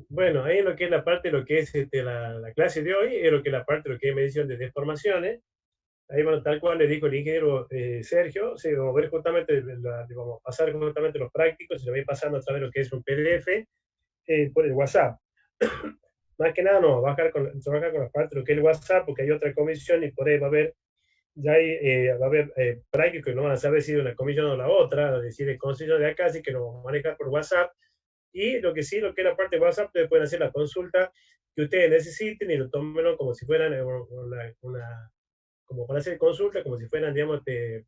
Bueno, ahí en lo que es la parte, lo que es la clase de hoy, es lo que es la parte, lo que es medición de deformaciones. Ahí, bueno, tal cual le dijo el ingeniero Sergio, sí, vamos a ver justamente, vamos a pasar justamente los prácticos, y lo voy pasando a través de lo que es un PDF por el WhatsApp. Más que nada, no, trabajar con la parte de lo que es el WhatsApp, porque hay otra comisión y por ahí va a haber, ya hay, va a haber prácticos que no van a saber si de una comisión o la otra, es decir, el consejo de acá, así que lo vamos a manejar por WhatsApp. Y lo que sí, lo que es la parte de WhatsApp, ustedes pueden hacer la consulta que ustedes necesiten y lo tomen como si fueran como para hacer consulta, como si fueran, digamos,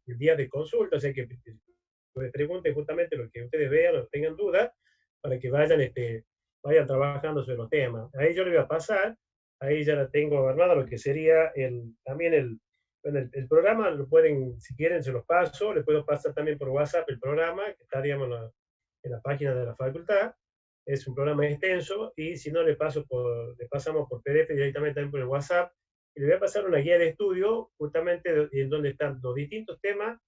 días de consulta, o sea que pues, pregunten justamente lo que ustedes vean o tengan dudas para que vayan trabajando sobre los temas. Ahí yo le voy a pasar, ahí ya la tengo armada, lo que sería también bueno, el programa, lo pueden, si quieren, se los paso, le puedo pasar también por WhatsApp el programa, que está, digamos, en la página de la facultad. Es un programa extenso y si no, le pasamos por PDF directamente también por el WhatsApp. Y le voy a pasar una guía de estudio justamente en donde están los distintos temas.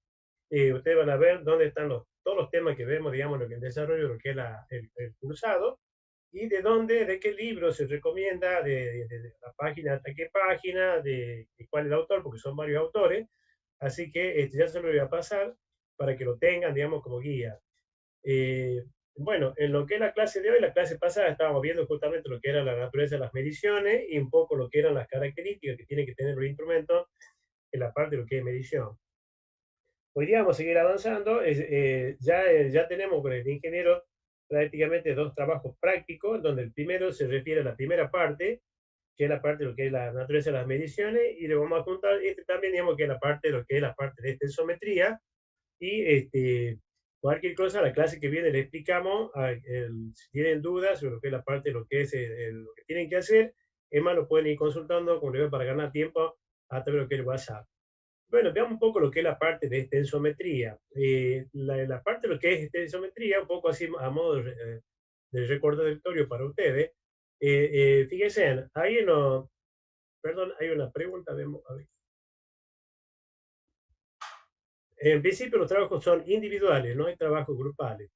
Ustedes van a ver dónde están todos los temas que vemos, digamos, lo que el desarrollo, lo que es el cursado, y de qué libro se recomienda, de la página hasta qué página, de cuál es el autor, porque son varios autores. Así que ya se lo voy a pasar para que lo tengan, digamos, como guía. Eh, bueno, en lo que es la clase de hoy, la clase pasada estábamos viendo justamente lo que era la naturaleza de las mediciones y un poco lo que eran las características que tienen que tener los instrumentos en la parte de lo que es medición. Hoy día vamos a seguir avanzando. Ya tenemos con el ingeniero prácticamente dos trabajos prácticos, donde el primero se refiere a la primera parte, que es la parte de lo que es la naturaleza de las mediciones, y le vamos a contar también, digamos, que es la parte de lo que es la parte de extensometría, y cualquier cosa, la clase que viene le explicamos, si tienen dudas sobre lo que es la parte de lo que es lo que tienen que hacer, es más, lo pueden ir consultando, como le digo, para ganar tiempo a través de lo que es el WhatsApp. Bueno, veamos un poco lo que es la parte de extensometría. La parte de lo que es extensometría, un poco así a modo de recordatorio para ustedes. Fíjense, perdón, hay una pregunta, a ver. En principio los trabajos son individuales, no hay trabajos grupales.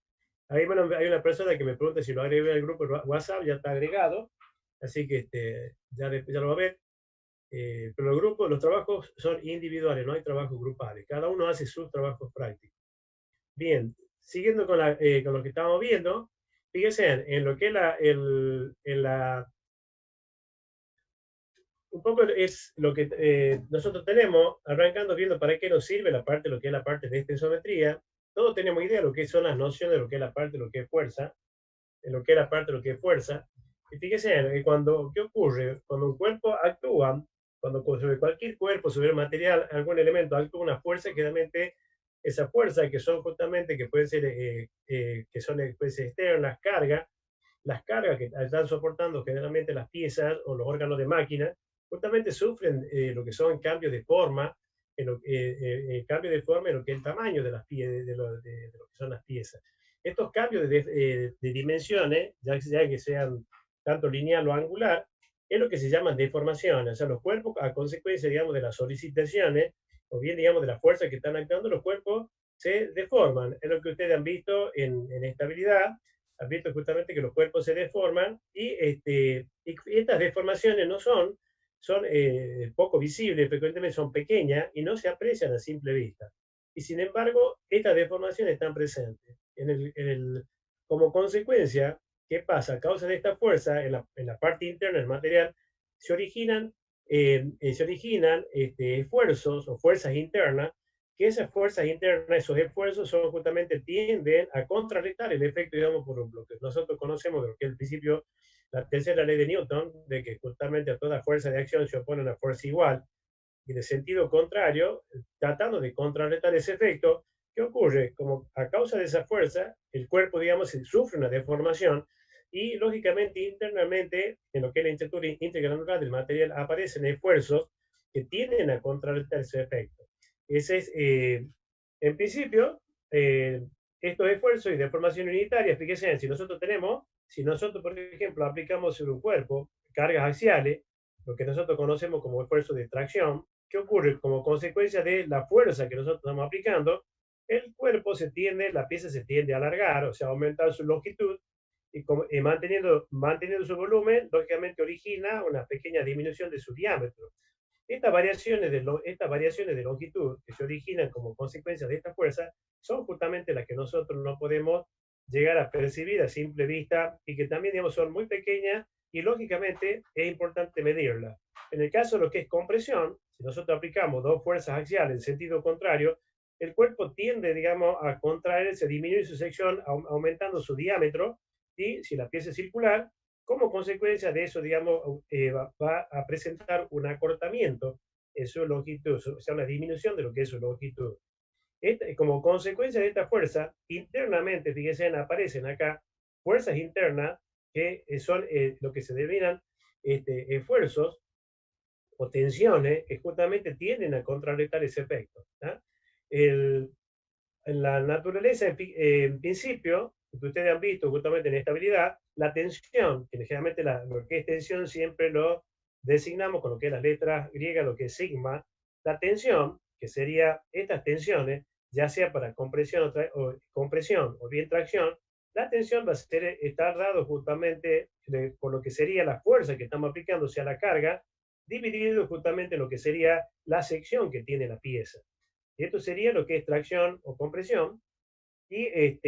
Ahí, bueno, hay una persona que me pregunta si lo agregué al grupo de WhatsApp, ya está agregado, así que ya lo va a ver. Pero los trabajos son individuales, no hay trabajos grupales. Cada uno hace sus trabajos prácticos. Bien, siguiendo con lo que estábamos viendo, fíjense en lo que es un poco es lo que nosotros tenemos, arrancando viendo para qué nos sirve la parte, lo que es la parte de extensometría. Todos tenemos idea de lo que son las nociones de lo que es la parte, de lo que es fuerza, de lo que es la parte, de lo que es fuerza. Y fíjense, ¿qué ocurre? Cuando un cuerpo actúa, cuando sobre cualquier cuerpo, sobre el material, algún elemento actúa una fuerza, generalmente esa fuerza que son justamente, que pueden ser, que son pueden ser externas, las cargas que están soportando generalmente las piezas o los órganos de máquina, justamente sufren lo que son cambios de forma, cambio de forma en lo que es el tamaño de lo que son las piezas. Estos cambios de dimensiones, ya que sean tanto lineal o angular, es lo que se llaman deformaciones. O sea, los cuerpos, a consecuencia, digamos, de las solicitaciones, o bien, digamos, de la fuerza que están actuando, los cuerpos se deforman. Es lo que ustedes han visto en estabilidad, han visto justamente que los cuerpos se deforman y estas deformaciones no son poco visibles, frecuentemente son pequeñas y no se aprecian a simple vista. Y sin embargo, estas deformaciones están presentes. Como consecuencia, ¿qué pasa? A causa de esta fuerza, en la parte interna del material, se originan esfuerzos o fuerzas internas, que esas fuerzas internas, esos esfuerzos son justamente tienden a contrarrestar el efecto, digamos, por lo que nosotros conocemos de lo que es el principio, la tercera ley de Newton, de que justamente a toda fuerza de acción se opone una fuerza igual, y de sentido contrario, tratando de contrarrestar ese efecto. ¿Qué ocurre? Como a causa de esa fuerza, el cuerpo, digamos, sufre una deformación y, lógicamente, internamente, en lo que es la estructura integral del material, aparecen esfuerzos que tienden a contrarrestar ese efecto. Ese es, en principio, estos esfuerzos y deformación unitaria, fíjense, si nosotros, por ejemplo, aplicamos sobre un cuerpo cargas axiales, lo que nosotros conocemos como esfuerzo de tracción, ¿qué ocurre? Como consecuencia de la fuerza que nosotros estamos aplicando, la pieza se tiende a alargar, o sea, aumentar su longitud, y manteniendo su volumen, lógicamente origina una pequeña disminución de su diámetro. Estas variaciones de longitud que se originan como consecuencia de esta fuerza son justamente las que nosotros no podemos llegar a percibir a simple vista y que también, digamos, son muy pequeñas y lógicamente es importante medirlas. En el caso de lo que es compresión, si nosotros aplicamos dos fuerzas axiales en sentido contrario, el cuerpo tiende, digamos, a contraerse, a disminuir su sección, aumentando su diámetro, y si la pieza es circular, como consecuencia de eso, digamos, va a presentar un acortamiento en su longitud, o sea, una disminución de lo que es su longitud. Como consecuencia de esta fuerza, internamente, fíjense, aparecen acá fuerzas internas que son lo que se denominan esfuerzos o tensiones que justamente tienden a contrarrestar ese efecto. ¿Ah? En la naturaleza, en principio, que ustedes han visto justamente en estabilidad, la tensión, que generalmente lo que es tensión siempre lo designamos con lo que es las letras griegas, lo que es sigma, la tensión, que sería estas tensiones, ya sea para compresión o bien tracción, la tensión va a estar dado justamente por lo que sería la fuerza que estamos aplicando hacia la carga, dividido justamente en lo que sería la sección que tiene la pieza. Y esto sería lo que es tracción o compresión. Y en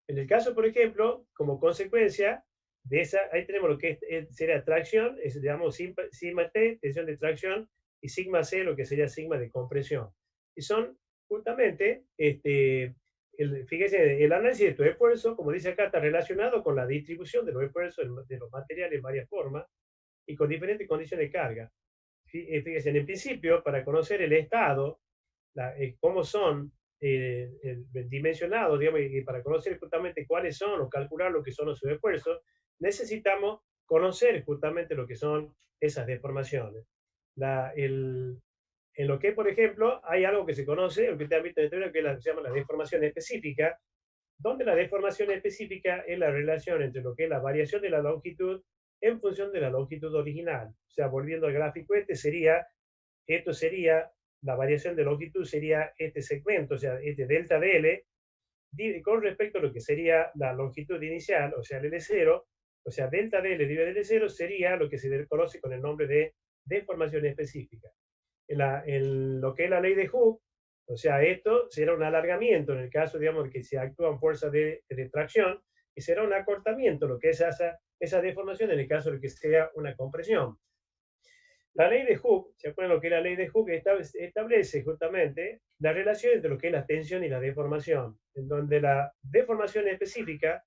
el caso, por ejemplo, como consecuencia de esa, ahí tenemos lo que sería tracción, digamos sigma T, tensión de tracción, y sigma C, lo que sería sigma de compresión. Y son justamente, fíjense, el análisis de estos esfuerzos, como dice acá, está relacionado con la distribución de los esfuerzos de los materiales en varias formas y con diferentes condiciones de carga. Fíjense, en el principio, para conocer el estado, cómo son dimensionados, digamos, y para conocer justamente cuáles son o calcular lo que son los esfuerzos, necesitamos conocer justamente lo que son esas deformaciones. En lo que, por ejemplo, hay algo que se conoce, lo que te han visto en el teoría, que se llama la deformación específica, donde la deformación específica es la relación entre lo que es la variación de la longitud en función de la longitud original. O sea, volviendo al gráfico esto sería, la variación de longitud sería este segmento, o sea, este delta DL, con respecto a lo que sería la longitud inicial, o sea, el L0, o sea, delta DL dividido L0 sería lo que se conoce con el nombre de deformación específica. En lo que es la ley de Hooke, o sea, esto será un alargamiento en el caso, digamos, que se actúan fuerzas de tracción, y será un acortamiento, lo que es esa deformación en el caso de que sea una compresión. La ley de Hooke, ¿se acuerdan lo que es la ley de Hooke? Establece justamente la relación entre lo que es la tensión y la deformación, en donde la deformación específica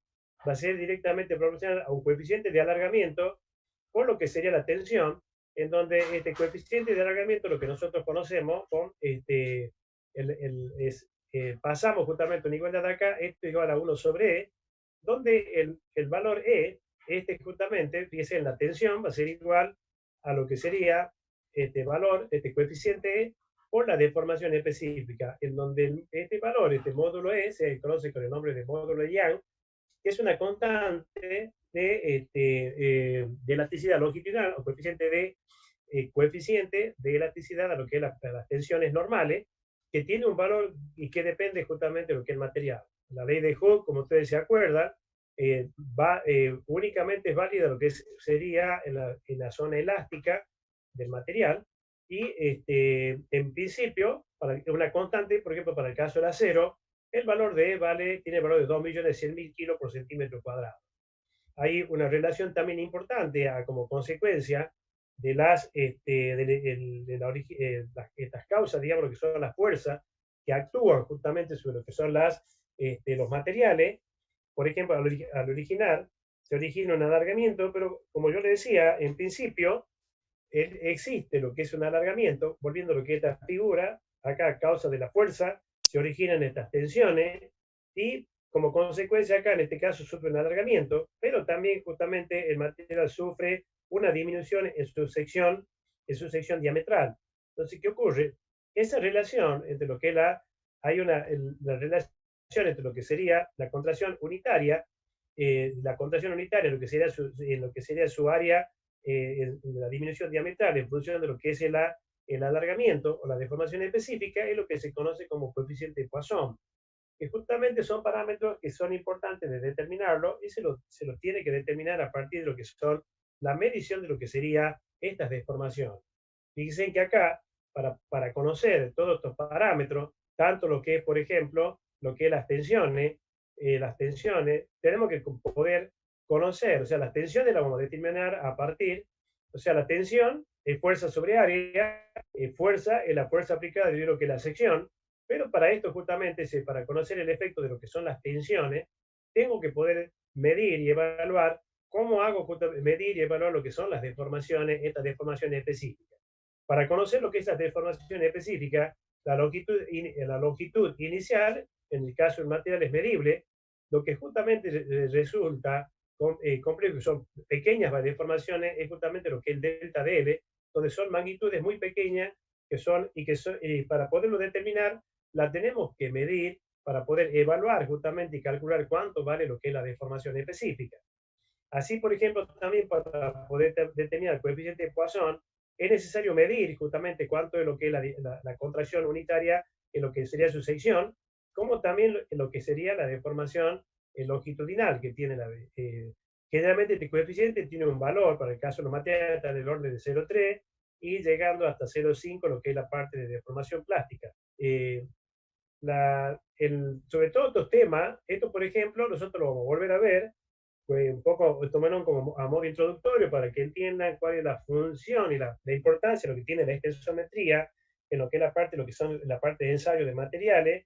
va a ser directamente proporcional a un coeficiente de alargamiento por lo que sería la tensión, en donde este coeficiente de alargamiento, lo que nosotros conocemos con pasamos justamente una igualdad de acá, esto igual a 1 sobre E, donde el valor E, justamente, fíjense, en la tensión va a ser igual a lo que sería este valor, este coeficiente E, por la deformación específica, en donde este valor, este módulo E, se conoce con el nombre de módulo Young, que es una constante de elasticidad longitudinal o coeficiente de elasticidad a lo que es las tensiones normales, que tiene un valor y que depende justamente de lo que es el material. La ley de Hooke, como ustedes se acuerdan, únicamente es válida lo que sería en la zona elástica del material y en principio, para una constante, por ejemplo, para el caso del acero, el valor de E tiene el valor de 2.100.000 kilos por centímetro cuadrado. Hay una relación también importante como consecuencia de estas causas, digamos, que son las fuerzas que actúan justamente sobre lo que son los materiales. Por ejemplo, al originar, se origina un alargamiento, pero como yo le decía, en principio existe lo que es un alargamiento, volviendo a lo que es esta figura, acá a causa de la fuerza, se originan estas tensiones y como consecuencia acá en este caso sufre un alargamiento, pero también justamente el material sufre una disminución en su sección diametral. Entonces, ¿qué ocurre? Esa relación entre lo que es hay la relación entre lo que sería la contracción unitaria, lo que sería su área, la disminución diametral en función de lo que es el alargamiento o la deformación específica es lo que se conoce como coeficiente de Poisson, que justamente son parámetros que son importantes de determinarlo y se lo tiene que determinar a partir de lo que son la medición de lo que sería estas deformaciones. Fíjense que acá, para conocer todos estos parámetros, tanto lo que es, por ejemplo, lo que es las tensiones, tenemos que poder conocer, o sea, las tensiones las vamos a determinar a partir, o sea, la tensión es fuerza sobre área, fuerza es la fuerza aplicada debido a lo que es la sección, pero para esto justamente, para conocer el efecto de lo que son las tensiones, tengo que poder medir y evaluar cómo hago medir y evaluar lo que son las deformaciones, estas deformaciones específicas. Para conocer lo que es la deformación específica, la longitud inicial, en el caso del material es medible, lo que justamente resulta complejo, son pequeñas deformaciones, es justamente lo que es el delta DL, donde son magnitudes muy pequeñas y para poderlo determinar, la tenemos que medir para poder evaluar justamente y calcular cuánto vale lo que es la deformación específica. Así, por ejemplo, también para poder determinar el coeficiente de Poisson, es necesario medir justamente cuánto es lo que es la contracción unitaria en lo que sería su sección, como también lo que sería la deformación longitudinal que tiene generalmente este coeficiente tiene un valor, para el caso de los materiales, está del orden de 0,3 y llegando hasta 0,5 lo que es la parte de deformación plástica. Sobre todo estos temas, esto por ejemplo, nosotros lo vamos a volver a ver, pues un poco tomaron como a modo introductorio para que entiendan cuál es la función y la importancia, lo que tiene la extensometría en lo que es la parte, lo que son la parte de ensayo de materiales,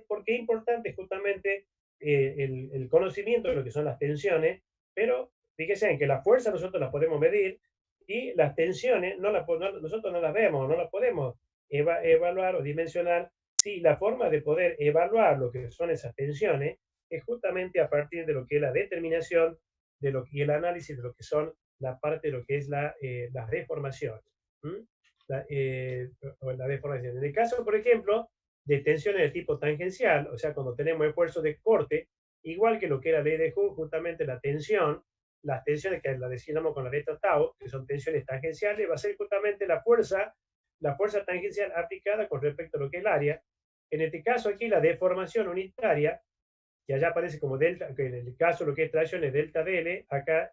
porque es importante justamente el conocimiento de lo que son las tensiones, pero fíjense en que la fuerza nosotros la podemos medir y las tensiones nosotros no las vemos, no las podemos evaluar o dimensionar. Sí, la forma de poder evaluar lo que son esas tensiones es justamente a partir de lo que es la determinación y el análisis de lo que son la parte de lo que es las deformaciones. La deformación. En el caso, por ejemplo, de tensiones de tipo tangencial, o sea, cuando tenemos esfuerzos de corte, igual que lo que era la ley de Hooke, justamente la tensión, las tensiones que la designamos con la letra tau, que son tensiones tangenciales, va a ser justamente la fuerza tangencial aplicada con respecto a lo que es el área. En este caso aquí, la deformación unitaria, que allá aparece como delta, que en el caso lo que es tracción es delta DL, acá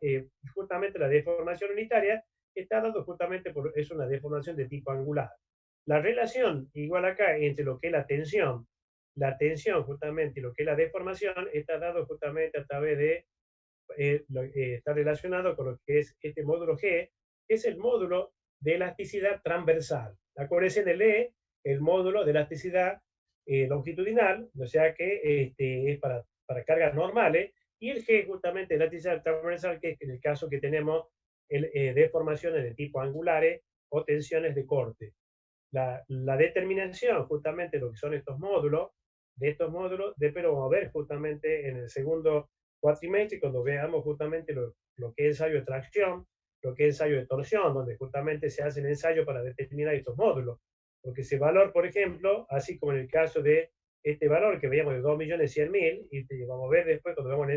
justamente la deformación unitaria está dado justamente es una deformación de tipo angular. La relación igual acá entre lo que es la tensión justamente y lo que es la deformación está dado justamente a través de, está relacionado con lo que es este módulo G, que es el módulo de elasticidad transversal. Acuérdense el E, el módulo de elasticidad longitudinal, o sea que es para cargas normales, y el G justamente la elasticidad transversal, que es en el caso que tenemos deformaciones de tipo angulares o tensiones de corte. La determinación justamente de lo que son estos módulos, después lo vamos a ver justamente en el segundo cuatrimestre, cuando veamos justamente lo que es ensayo de tracción, lo que es ensayo de torsión, donde justamente se hace el ensayo para determinar estos módulos. Porque ese valor, por ejemplo, así como en el caso de este valor que veíamos de 2.100.000, y vamos a ver después cuando veamos en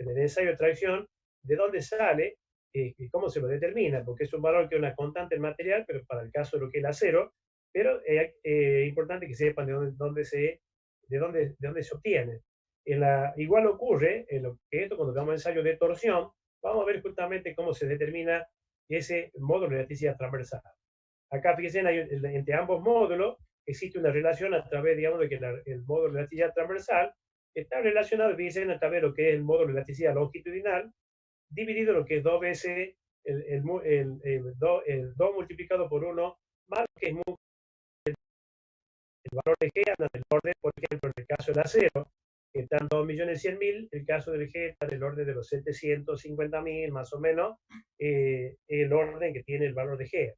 el ensayo de tracción, de dónde sale y cómo se lo determina, porque es un valor que es una constante en material, pero para el caso de lo que es el acero, pero es importante que sepan de dónde se obtiene. Igual ocurre en lo que esto, cuando damos ensayo de torsión, vamos a ver justamente cómo se determina ese módulo de elasticidad transversal. Acá, fíjense, entre ambos módulos existe una relación a través, digamos, de que el módulo de elasticidad transversal está relacionado, fíjense, a través de lo que es el módulo de elasticidad longitudinal, dividido lo que es 2 veces el 2 multiplicado por 1, más lo que es el valor de G anda del orden, por ejemplo, en el caso del acero, que está en 2.100.000, el caso del G está en el orden de los 750.000, más o menos, el orden que tiene el valor de G.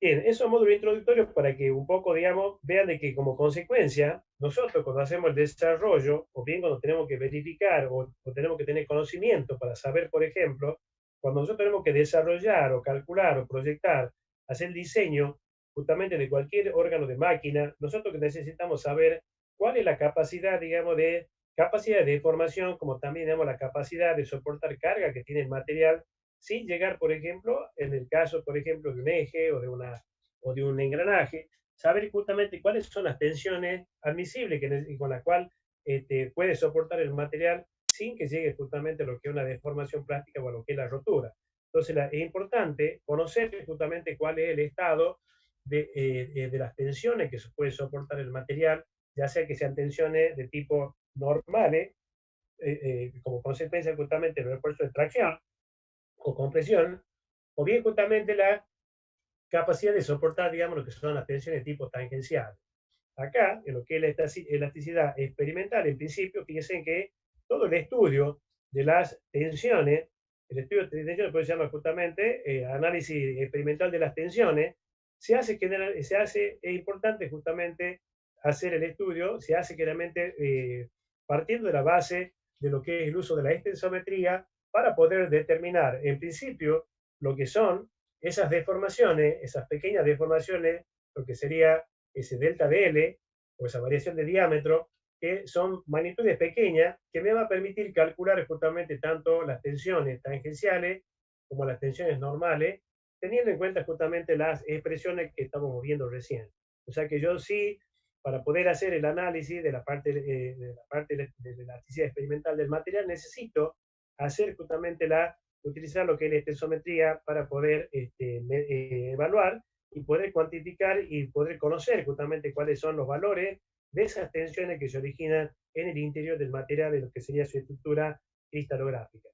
Bien, esos módulos introductorios para que un poco, digamos, vean de que como consecuencia, nosotros cuando hacemos el desarrollo, o bien cuando tenemos que verificar o tenemos que tener conocimiento para saber, por ejemplo, cuando nosotros tenemos que desarrollar o calcular o proyectar, hacer el diseño justamente de cualquier órgano de máquina, nosotros que necesitamos saber cuál es la capacidad, digamos, capacidad de deformación, como también, digamos, la capacidad de soportar carga que tiene el material sin llegar, por ejemplo, en el caso, por ejemplo, de un eje o o de un engranaje, saber justamente cuáles son las tensiones admisibles con las cuales puede soportar el material sin que llegue justamente a lo que es una deformación plástica o a lo que es la rotura. Entonces es importante conocer justamente cuál es el estado de las tensiones que se puede soportar el material, ya sea que sean tensiones de tipo normales, como consecuencia justamente del esfuerzo de tracción o compresión, o bien justamente la capacidad de soportar, digamos, lo que son las tensiones de tipo tangencial. Acá, en lo que es la elasticidad experimental, en principio, fíjense que todo el estudio de las tensiones, el estudio de tensiones puede llama justamente análisis experimental de las tensiones, es importante justamente hacer el estudio, se hace claramente partiendo de la base de lo que es el uso de la extensometría para poder determinar, en principio, lo que son esas deformaciones, esas pequeñas deformaciones, lo que sería ese delta de L o esa variación de diámetro, que son magnitudes pequeñas que me va a permitir calcular justamente tanto las tensiones tangenciales como las tensiones normales, teniendo en cuenta justamente las expresiones que estamos viendo recién. O sea que yo sí, para poder hacer el análisis de la parte de la elasticidad experimental del material, necesito hacer justamente utilizar lo que es la extensometría para poder evaluar y poder cuantificar y poder conocer justamente cuáles son los valores de esas tensiones que se originan en el interior del material de lo que sería su estructura cristalográfica.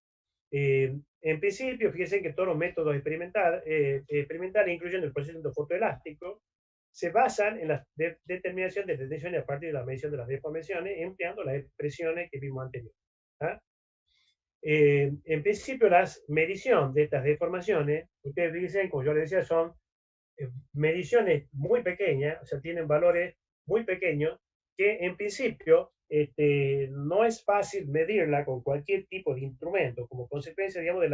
En principio, fíjense que todos los métodos experimentales, incluyendo el procesamiento fotoelástico, se basan en la determinación de tensiones a partir de la medición de las deformaciones, empleando las expresiones que vimos anteriormente. ¿Ah? En principio, la medición de estas deformaciones, ustedes dicen, como yo les decía, son mediciones muy pequeñas, o sea, tienen valores muy pequeños, que en principio no es fácil medirla con cualquier tipo de instrumento, como consecuencia, digamos,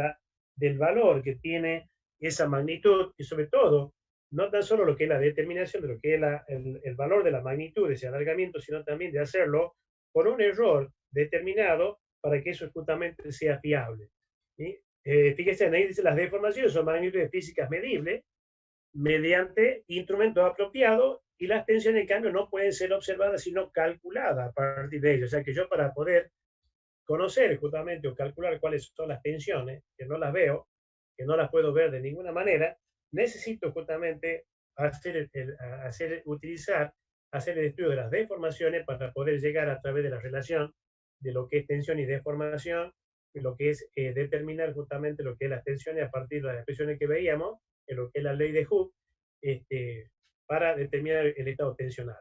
del valor que tiene esa magnitud y sobre todo, no tan solo lo que es la determinación de lo que es el valor de la magnitud de ese alargamiento, sino también de hacerlo con un error determinado para que eso justamente sea fiable. ¿Sí? Fíjense, ahí dice las deformaciones son magnitudes físicas medibles, mediante instrumentos apropiados y las tensiones en cambio no pueden ser observadas sino calculadas a partir de ellos. O sea que yo para poder conocer justamente o calcular cuáles son las tensiones, que no las veo, que no las puedo ver de ninguna manera, necesito justamente hacer el estudio de las deformaciones para poder llegar a través de la relación de lo que es tensión y deformación, lo que es determinar justamente lo que es las tensiones a partir de las expresiones que veíamos, en lo que es la ley de Hooke, para determinar el estado tensional.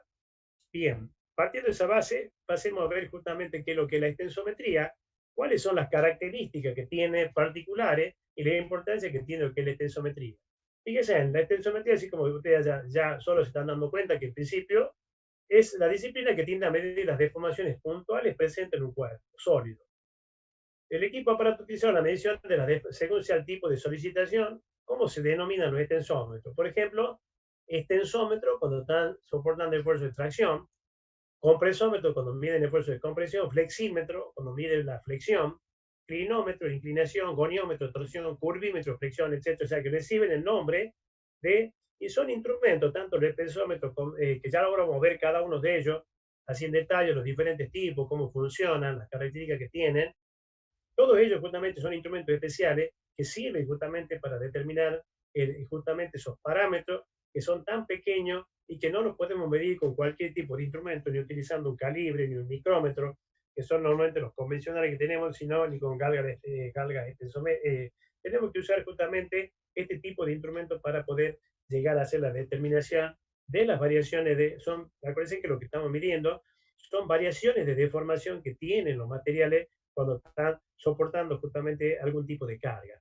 Bien, partiendo de esa base, pasemos a ver justamente qué es lo que es la extensometría, cuáles son las características que tiene particulares y la importancia que tiene lo que es la extensometría. Fíjense, en la extensometría, así como ustedes ya solo se están dando cuenta que en principio es la disciplina que tiende a medir las deformaciones puntuales presentes en un cuerpo sólido. El equipo aparato utilizado la medición según sea el tipo de solicitación, ¿cómo se denominan los extensómetros? Por ejemplo, extensómetro cuando están soportando el esfuerzo de tracción, compresómetro cuando miden el esfuerzo de compresión, flexímetro cuando miden la flexión, clinómetro, inclinación, goniómetro, torsión, curvímetro, flexión, etc. O sea, que reciben el nombre y son instrumentos, tanto el extensómetro, que ya logramos ver cada uno de ellos, así en detalle, los diferentes tipos, cómo funcionan, las características que tienen. Todos ellos justamente son instrumentos especiales que sirven justamente para determinar justamente esos parámetros que son tan pequeños y que no los podemos medir con cualquier tipo de instrumento, ni utilizando un calibre, ni un micrómetro, que son normalmente los convencionales que tenemos, sino ni con galgas. Tenemos que usar justamente este tipo de instrumentos para poder llegar a hacer la determinación de las variaciones acuérdense que lo que estamos midiendo son variaciones de deformación que tienen los materiales cuando están soportando justamente algún tipo de carga.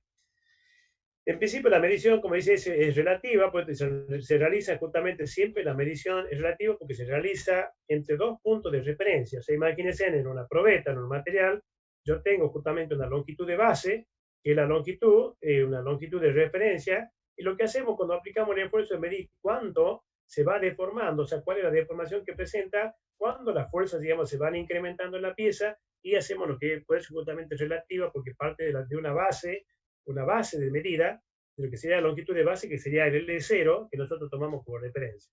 En principio, la medición, como dice, es relativa, pues se realiza justamente siempre la medición es relativa porque se realiza entre dos puntos de referencia. O sea, imagínense en una probeta, en un material, yo tengo justamente una longitud de base, que es la longitud, una longitud de referencia, y lo que hacemos cuando aplicamos el esfuerzo es medir cuánto se va deformando, o sea, cuál es la deformación que presenta cuando las fuerzas, digamos, se van incrementando en la pieza, y hacemos lo que puede ser justamente relativa porque parte de una base de medida de lo que sería la longitud de base, que sería el L0, que nosotros tomamos como referencia.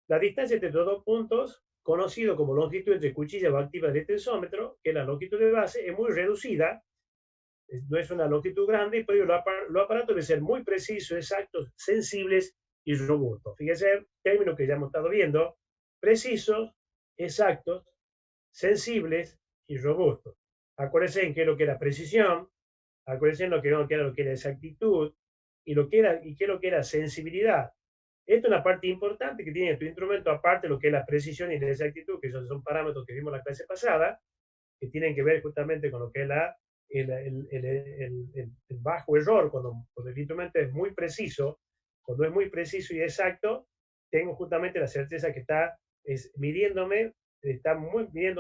La distancia entre los dos puntos, conocido como longitud entre cuchilla activa del tensómetro, que es la longitud de base, es muy reducida, no es una longitud grande, y por ello los aparatos deben ser muy precisos, exactos, sensibles y robustos. Fíjense, términos que ya hemos estado viendo: precisos, exactos, sensibles y robustos. Acuérdense en qué es lo que era precisión, acuérdense en lo que era exactitud, y qué es lo que era sensibilidad. Esto es una parte importante que tiene tu instrumento, aparte de lo que es la precisión y la exactitud, que esos son parámetros que vimos la clase pasada, que tienen que ver justamente con lo que es el bajo error, cuando el instrumento es muy preciso. Cuando es muy preciso y exacto, tengo justamente la certeza que está midiendo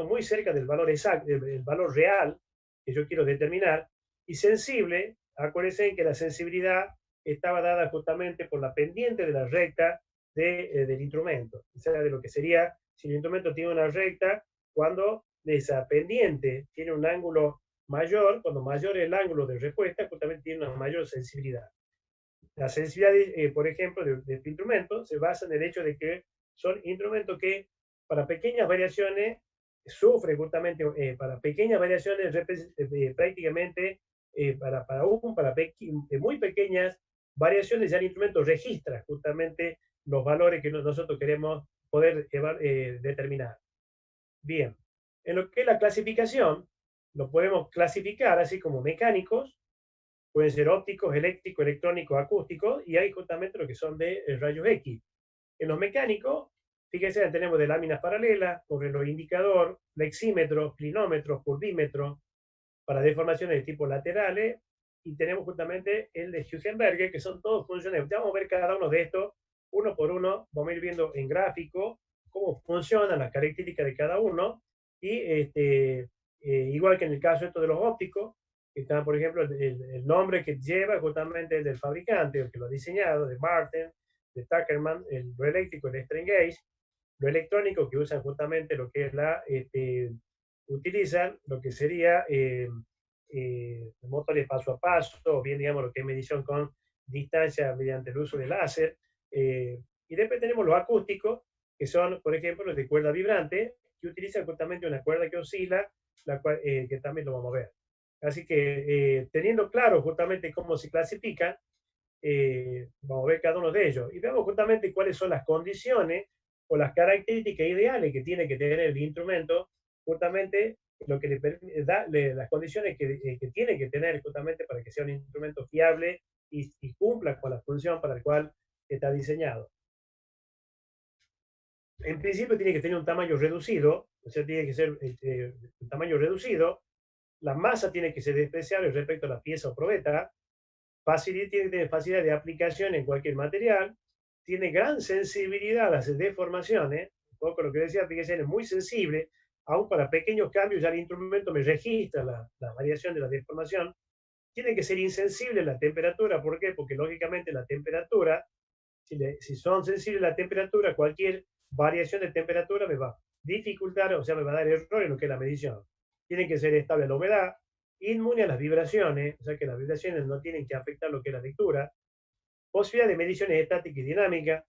muy cerca del valor exacto, del valor real que yo quiero determinar. Y sensible, acuérdense que la sensibilidad estaba dada justamente por la pendiente de la recta del instrumento, o sea, de lo que sería, si el instrumento tiene una recta, cuando esa pendiente tiene un ángulo mayor, cuando mayor es el ángulo de respuesta, justamente tiene una mayor sensibilidad. La sensibilidad, por ejemplo, de este instrumento se basa en el hecho de que son instrumentos que para pequeñas variaciones sufren justamente, para pequeñas variaciones prácticamente, muy pequeñas variaciones, ya el instrumento registra justamente los valores que nosotros queremos poder determinar. Bien, en lo que es la clasificación, lo podemos clasificar así como mecánicos, pueden ser ópticos, eléctricos, electrónicos, acústicos, y hay justamente lo que son de rayos X. En los mecánicos, fíjense, tenemos de láminas paralelas, con reloj indicador, flexímetro, clinómetro, curvímetro, para deformaciones de tipo laterales, y tenemos justamente el de Hugenberger, que son todos funciones. Ya vamos a ver cada uno de estos, uno por uno, vamos a ir viendo en gráfico cómo funcionan las características de cada uno, y igual que en el caso esto de los ópticos, que está, por ejemplo, el nombre que lleva justamente el del fabricante, el que lo ha diseñado, de Martin, de Tuckerman, lo eléctrico, el String Gauge, lo electrónico, que usan justamente lo que es utilizan lo que sería motores paso a paso, o bien, digamos, lo que es medición con distancia mediante el uso de láser. Y después tenemos los acústicos, que son, por ejemplo, los de cuerda vibrante, que utilizan justamente una cuerda que oscila, que también lo vamos a ver. Así que, teniendo claro justamente cómo se clasifican, vamos a ver cada uno de ellos. Y veamos justamente cuáles son las condiciones o las características ideales que tiene que tener el instrumento, justamente lo que da las condiciones que tiene que tener justamente para que sea un instrumento fiable y cumpla con la función para la cual está diseñado. En principio tiene que tener un tamaño reducido, o sea, tiene que ser un tamaño reducido. La masa tiene que ser despreciable respecto a la pieza o probeta. Tiene que tener facilidad de aplicación en cualquier material. Tiene gran sensibilidad a las deformaciones. Un poco lo que decía, fíjense, es muy sensible. Aún para pequeños cambios ya el instrumento me registra la variación de la deformación. Tiene que ser insensible a la temperatura. ¿Por qué? Porque lógicamente la temperatura, si son sensibles a la temperatura, cualquier variación de temperatura me va a dificultar, o sea, me va a dar error en lo que es la medición. Tiene que ser estable a la humedad, inmune a las vibraciones, o sea que las vibraciones no tienen que afectar lo que es la lectura, posibilidad de mediciones estáticas y dinámicas,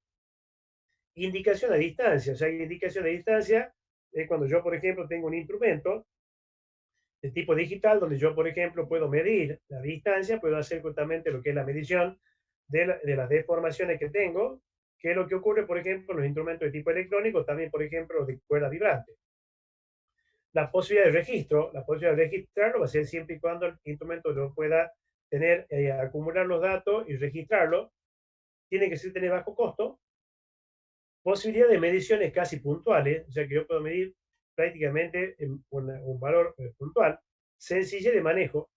indicación a distancia, o sea, indicación a distancia es cuando yo, por ejemplo, tengo un instrumento de tipo digital, donde yo, por ejemplo, puedo medir la distancia, puedo hacer justamente lo que es la medición de las deformaciones que tengo, que es lo que ocurre, por ejemplo, en los instrumentos de tipo electrónico, también, por ejemplo, los de cuerda vibrante. La posibilidad de registro, la posibilidad de registrarlo va a ser siempre y cuando el instrumento lo pueda tener, acumular los datos y registrarlo. Tiene que ser tener bajo costo. Posibilidad de mediciones casi puntuales, o sea que yo puedo medir prácticamente un valor puntual. Sencillez de manejo.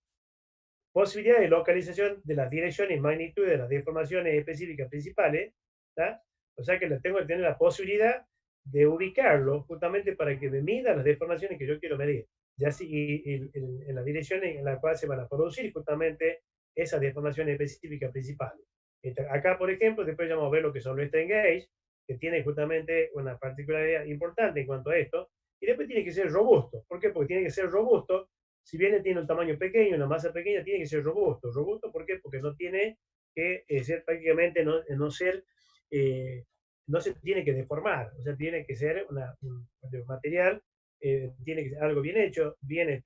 Posibilidad de localización de las direcciones y magnitudes de las deformaciones específicas principales. ¿tá? O sea que tengo que tener la posibilidad de ubicarlo justamente para que me mida las deformaciones que yo quiero medir. Ya si en las direcciones en las cuales se van a producir justamente esas deformaciones específicas principales. Acá, por ejemplo, después ya vamos a ver lo que son los strain gauge, que tiene justamente una particularidad importante en cuanto a esto, y después tiene que ser robusto. ¿Por qué? Porque tiene que ser robusto. Si bien tiene un tamaño pequeño, una masa pequeña, tiene que ser robusto. ¿Robusto por qué? Porque no tiene que ser prácticamente no se tiene que deformar, o sea, tiene que ser un material, tiene que ser algo bien hecho, bien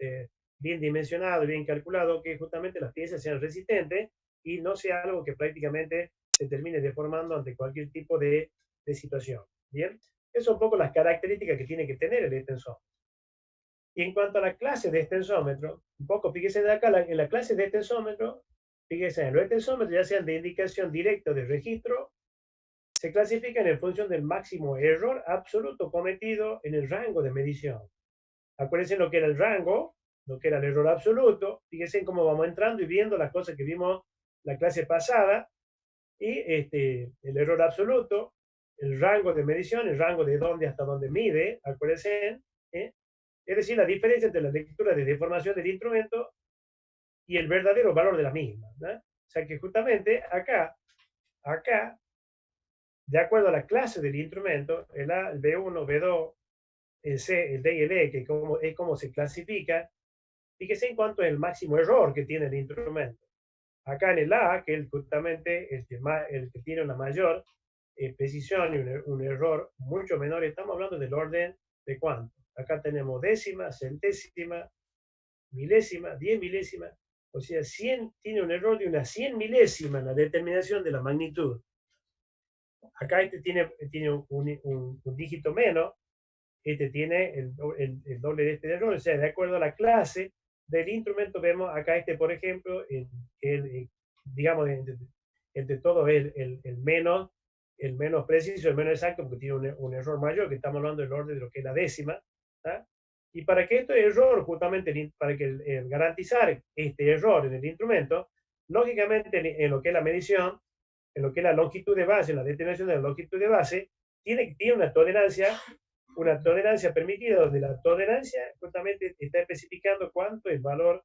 dimensionado, bien calculado, que justamente las piezas sean resistentes y no sea algo que prácticamente se termine deformando ante cualquier tipo de situación. Bien, esas son un poco las características que tiene que tener el extensor. Y en cuanto a la clase de extensómetro, un poco fíjese de acá, en la clase de extensómetro, fíjese, en los extensómetros, ya sean de indicación directa o de registro, se clasifican en función del máximo error absoluto cometido en el rango de medición. Acuérdense lo que era el rango, lo que era el error absoluto, fíjense cómo vamos entrando y viendo las cosas que vimos la clase pasada, y el error absoluto, el rango de medición, el rango de dónde hasta dónde mide, acuérdense, ¿eh? Es decir, la diferencia entre la lectura de deformación del instrumento y el verdadero valor de la misma, ¿no? O sea que justamente acá, de acuerdo a la clase del instrumento, el A, el B1, B2, el C, el D y el E, que es como se clasifica, fíjese en cuánto es el máximo error que tiene el instrumento. Acá en el A, que es justamente el que tiene una mayor precisión y un error mucho menor, estamos hablando del orden de cuánto. Acá tenemos décima, centésima, milésima, 10 milésimas, o sea, 100 tiene un error de una 100 milésima en la determinación de la magnitud. Acá tiene un dígito menos, este tiene el doble de este error, o sea, de acuerdo a la clase del instrumento, vemos acá por ejemplo, digamos, entre todos el menos preciso, el menos exacto, porque tiene un error mayor, que estamos hablando del orden de lo que es la décima. ¿Ah? Y para que este error, justamente, para que garantizar este error en el instrumento, lógicamente en lo que es la medición, en lo que es la longitud de base, la determinación de la longitud de base, tiene una tolerancia permitida, donde la tolerancia justamente está especificando cuánto es el valor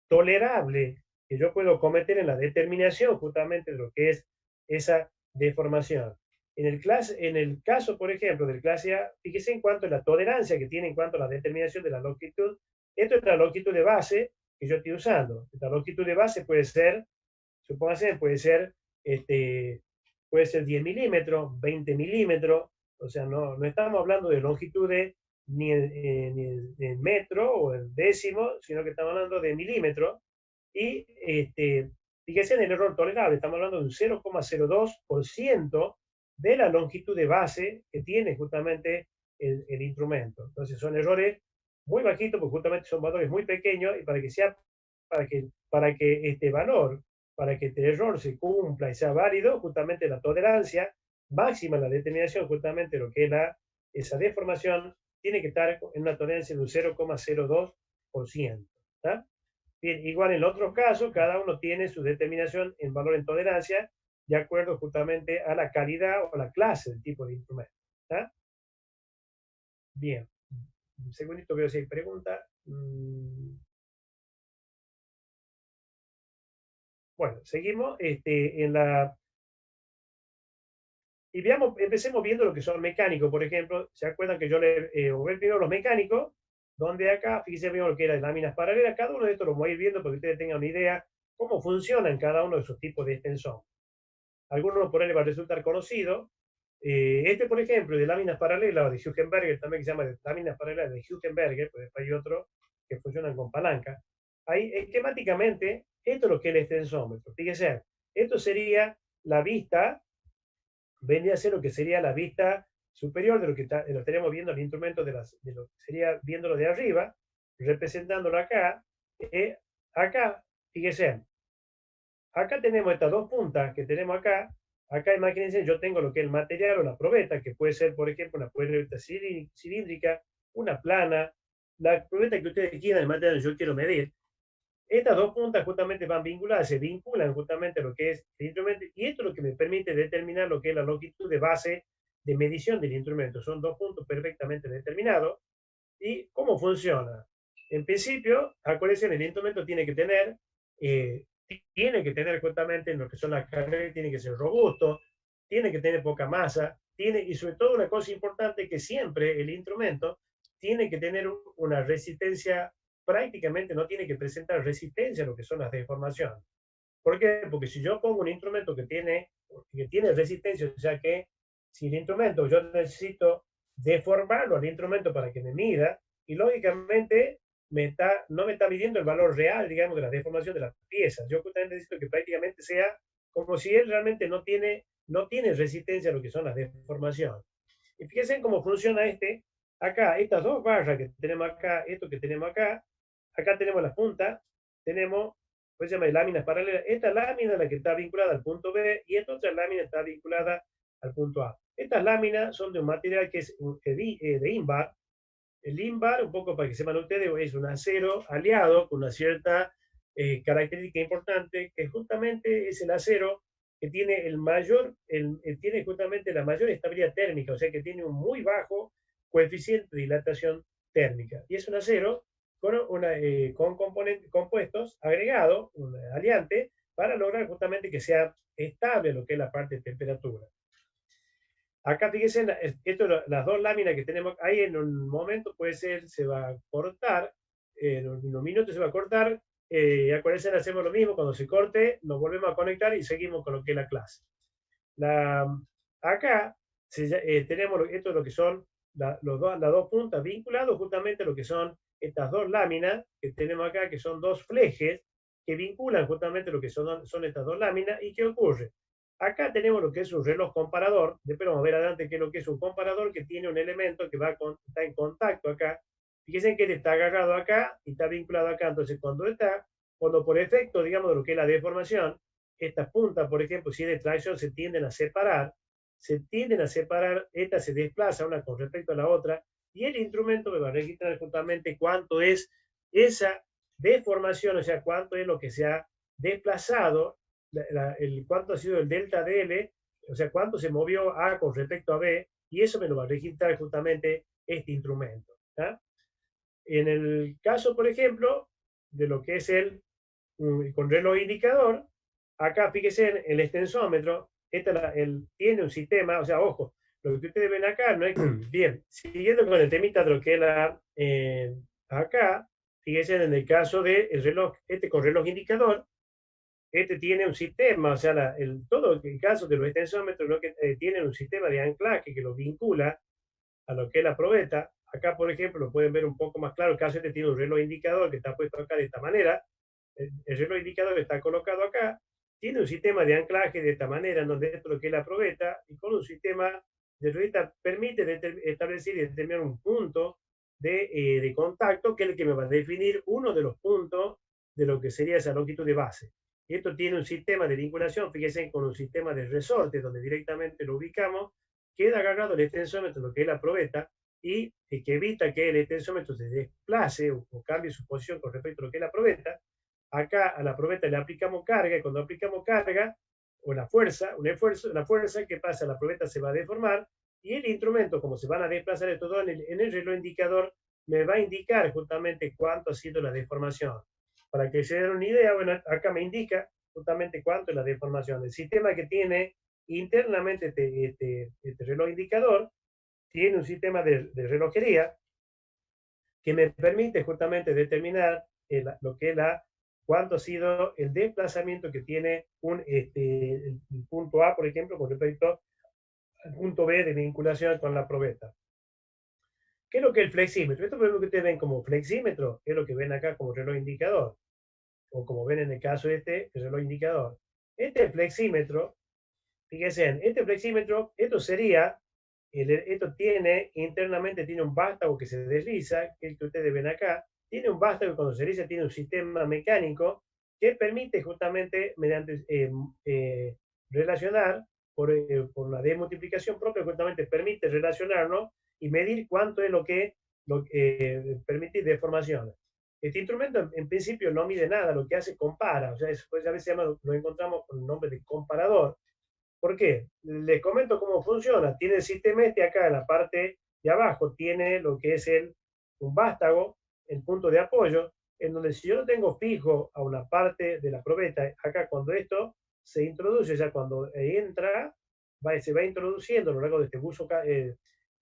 tolerable que yo puedo cometer en la determinación justamente de lo que es esa deformación. En el caso, por ejemplo, del clase A, fíjese en cuanto a la tolerancia que tiene en cuanto a la determinación de la longitud. Esto es la longitud de base que yo estoy usando. Esta longitud de base puede ser, supóngase, puede ser 10 milímetros, 20 milímetros, o sea, no estamos hablando de longitudes ni en metro o en décimo, sino que estamos hablando de milímetros. Y fíjese en el error tolerable, estamos hablando de un 0,02% de la longitud de base que tiene justamente el instrumento. Entonces son errores muy bajitos, porque justamente son valores muy pequeños, y para que este valor, para que este error se cumpla y sea válido, justamente la tolerancia máxima, la determinación, justamente lo que es esa deformación, tiene que estar en una tolerancia de un 0,02%. ¿Tá? Bien, igual en el otro caso, cada uno tiene su determinación en valor en tolerancia de acuerdo justamente a la calidad o la clase del tipo de instrumento. ¿Tá? Bien, un segundito, veo si hay preguntas. Bueno, seguimos y veamos, empecemos viendo lo que son mecánicos, por ejemplo. ¿Se acuerdan que yo voy a ver primero los mecánicos? Donde acá, fíjense bien lo que era láminas paralelas. Cada uno de estos los voy a ir viendo para que ustedes tengan una idea cómo funcionan cada uno de esos tipos de extensor. Algunos por ahí les va a resultar conocido. Por ejemplo, de láminas paralelas o de Hülkenberger, también que se llama de láminas paralelas de Hülkenberger, pues después hay otro que funcionan con palanca. Ahí, esquemáticamente, esto es lo que es el extensómetro. Fíjense, esto sería la vista, vendría a ser lo que sería la vista superior de lo que lo estaríamos viendo el instrumento de lo que sería viéndolo de arriba, representándolo acá. Acá, fíjense, acá tenemos estas dos puntas que tenemos acá. Acá, imagínense, yo tengo lo que es el material o la probeta, que puede ser, por ejemplo, una probeta cilíndrica, una plana, la probeta que ustedes quieran, el material que yo quiero medir. Estas dos puntas justamente van vinculadas, se vinculan justamente a lo que es el instrumento, y esto es lo que me permite determinar lo que es la longitud de base de medición del instrumento. Son dos puntos perfectamente determinados. ¿Y cómo funciona? En principio, acuérdense, el instrumento tiene que tener justamente en lo que son las carreras, tiene que ser robusto, tiene que tener poca masa, y sobre todo una cosa importante, que siempre el instrumento tiene que tener una resistencia, prácticamente no tiene que presentar resistencia a lo que son las deformaciones. ¿Por qué? Porque si yo pongo un instrumento que tiene resistencia, o sea que si el instrumento yo necesito deformarlo al instrumento para que me mida, y lógicamente no me está midiendo el valor real, digamos, de la deformación de las piezas. Yo justamente necesito que prácticamente sea como si él realmente no tiene resistencia a lo que son las deformaciones. Y fíjense cómo funciona acá, estas dos barras que tenemos acá, esto que tenemos acá tenemos las puntas, tenemos, pues se llama láminas paralelas. Esta lámina es la que está vinculada al punto B y esta otra lámina está vinculada al punto A. Estas láminas son de un material que es de ínbar. El ínbar, un poco para que sepan ustedes, es un acero aliado con una cierta característica importante, que justamente es el acero que tiene tiene justamente la mayor estabilidad térmica, o sea que tiene un muy bajo coeficiente de dilatación térmica. Y es un acero con compuestos agregados, un aliante, para lograr justamente que sea estable lo que es la parte de temperatura. Acá fíjense, las dos láminas que tenemos ahí en un momento puede ser, se va a cortar, en unos minutos se va a cortar, acuérdense, hacemos lo mismo, cuando se corte nos volvemos a conectar y seguimos con lo que es la clase. Acá tenemos esto es lo que son las dos puntas vinculados justamente a lo que son estas dos láminas que tenemos acá, que son dos flejes que vinculan justamente lo que son estas dos láminas. ¿Y qué ocurre? Acá tenemos lo que es un reloj comparador. Después vamos a ver adelante qué es lo que es un comparador, que tiene un elemento que está en contacto acá. Fíjense que está agarrado acá y está vinculado acá. Entonces, cuando por efecto, digamos, de lo que es la deformación, estas puntas, por ejemplo, si es de tracción, se tienden a separar, esta se desplaza una con respecto a la otra, y el instrumento me va a registrar justamente cuánto es esa deformación, o sea, cuánto es lo que se ha desplazado, cuánto ha sido el delta DL, o sea, cuánto se movió A con respecto a B, y eso me lo va a registrar justamente este instrumento. ¿tá? En el caso, por ejemplo, de lo que es con reloj indicador, acá fíjense en el extensómetro, tiene un sistema, o sea, ojo, lo que ustedes ven acá no es bien. Siguiendo con el temita de lo que es acá, fíjense en el caso del reloj, con reloj indicador, tiene un sistema, o sea, todo el caso de los extensómetros, ¿no? que tienen un sistema de anclaje que lo vincula a lo que es la probeta. Acá, por ejemplo, lo pueden ver un poco más claro, el caso tiene un reloj indicador que está puesto acá de esta manera, el reloj indicador está colocado acá, tiene un sistema de anclaje de esta manera, en donde esto es lo que es la probeta, y con un sistema de ruedita permite establecer y determinar un punto de contacto, que es el que me va a definir uno de los puntos de lo que sería esa longitud de base. Y esto tiene un sistema de vinculación, fíjense, con un sistema de resorte, donde directamente lo ubicamos, queda agarrado el extensómetro, lo que es la probeta, y que evita que el extensómetro se desplace o cambie su posición con respecto a lo que es la probeta. Acá a la probeta le aplicamos carga, y cuando aplicamos carga, o la fuerza, ¿qué pasa? La probeta se va a deformar, y el instrumento, como se van a desplazar estos dos en el reloj indicador, me va a indicar justamente cuánto ha sido la deformación. Para que se den una idea, bueno, acá me indica justamente cuánto es la deformación. El sistema que tiene internamente este reloj indicador tiene un sistema de relojería que me permite justamente determinar lo que es cuánto ha sido el desplazamiento que tiene el punto A, por ejemplo, con respecto al punto B de vinculación con la probeta. ¿Qué es lo que es el flexímetro? Esto es lo que ustedes ven como flexímetro, es lo que ven acá como reloj indicador, o como ven en el caso el reloj indicador. Este flexímetro, fíjense, esto sería, esto internamente tiene un vástago que se desliza, que es el que ustedes ven acá, tiene un vástago que cuando se desliza tiene un sistema mecánico que permite justamente, mediante relacionar, por la demultiplicación propia, justamente permite relacionarnos y medir cuánto es lo que permite deformaciones. Este instrumento en principio no mide nada, lo que hace compara, o sea, a veces lo encontramos con el nombre de comparador. ¿Por qué? Les comento cómo funciona. Tiene el sistema acá en la parte de abajo, tiene lo que es un vástago, el punto de apoyo, en donde si yo lo tengo fijo a una parte de la probeta, acá cuando esto se introduce, ya cuando entra, se va introduciendo a lo largo de este buzo,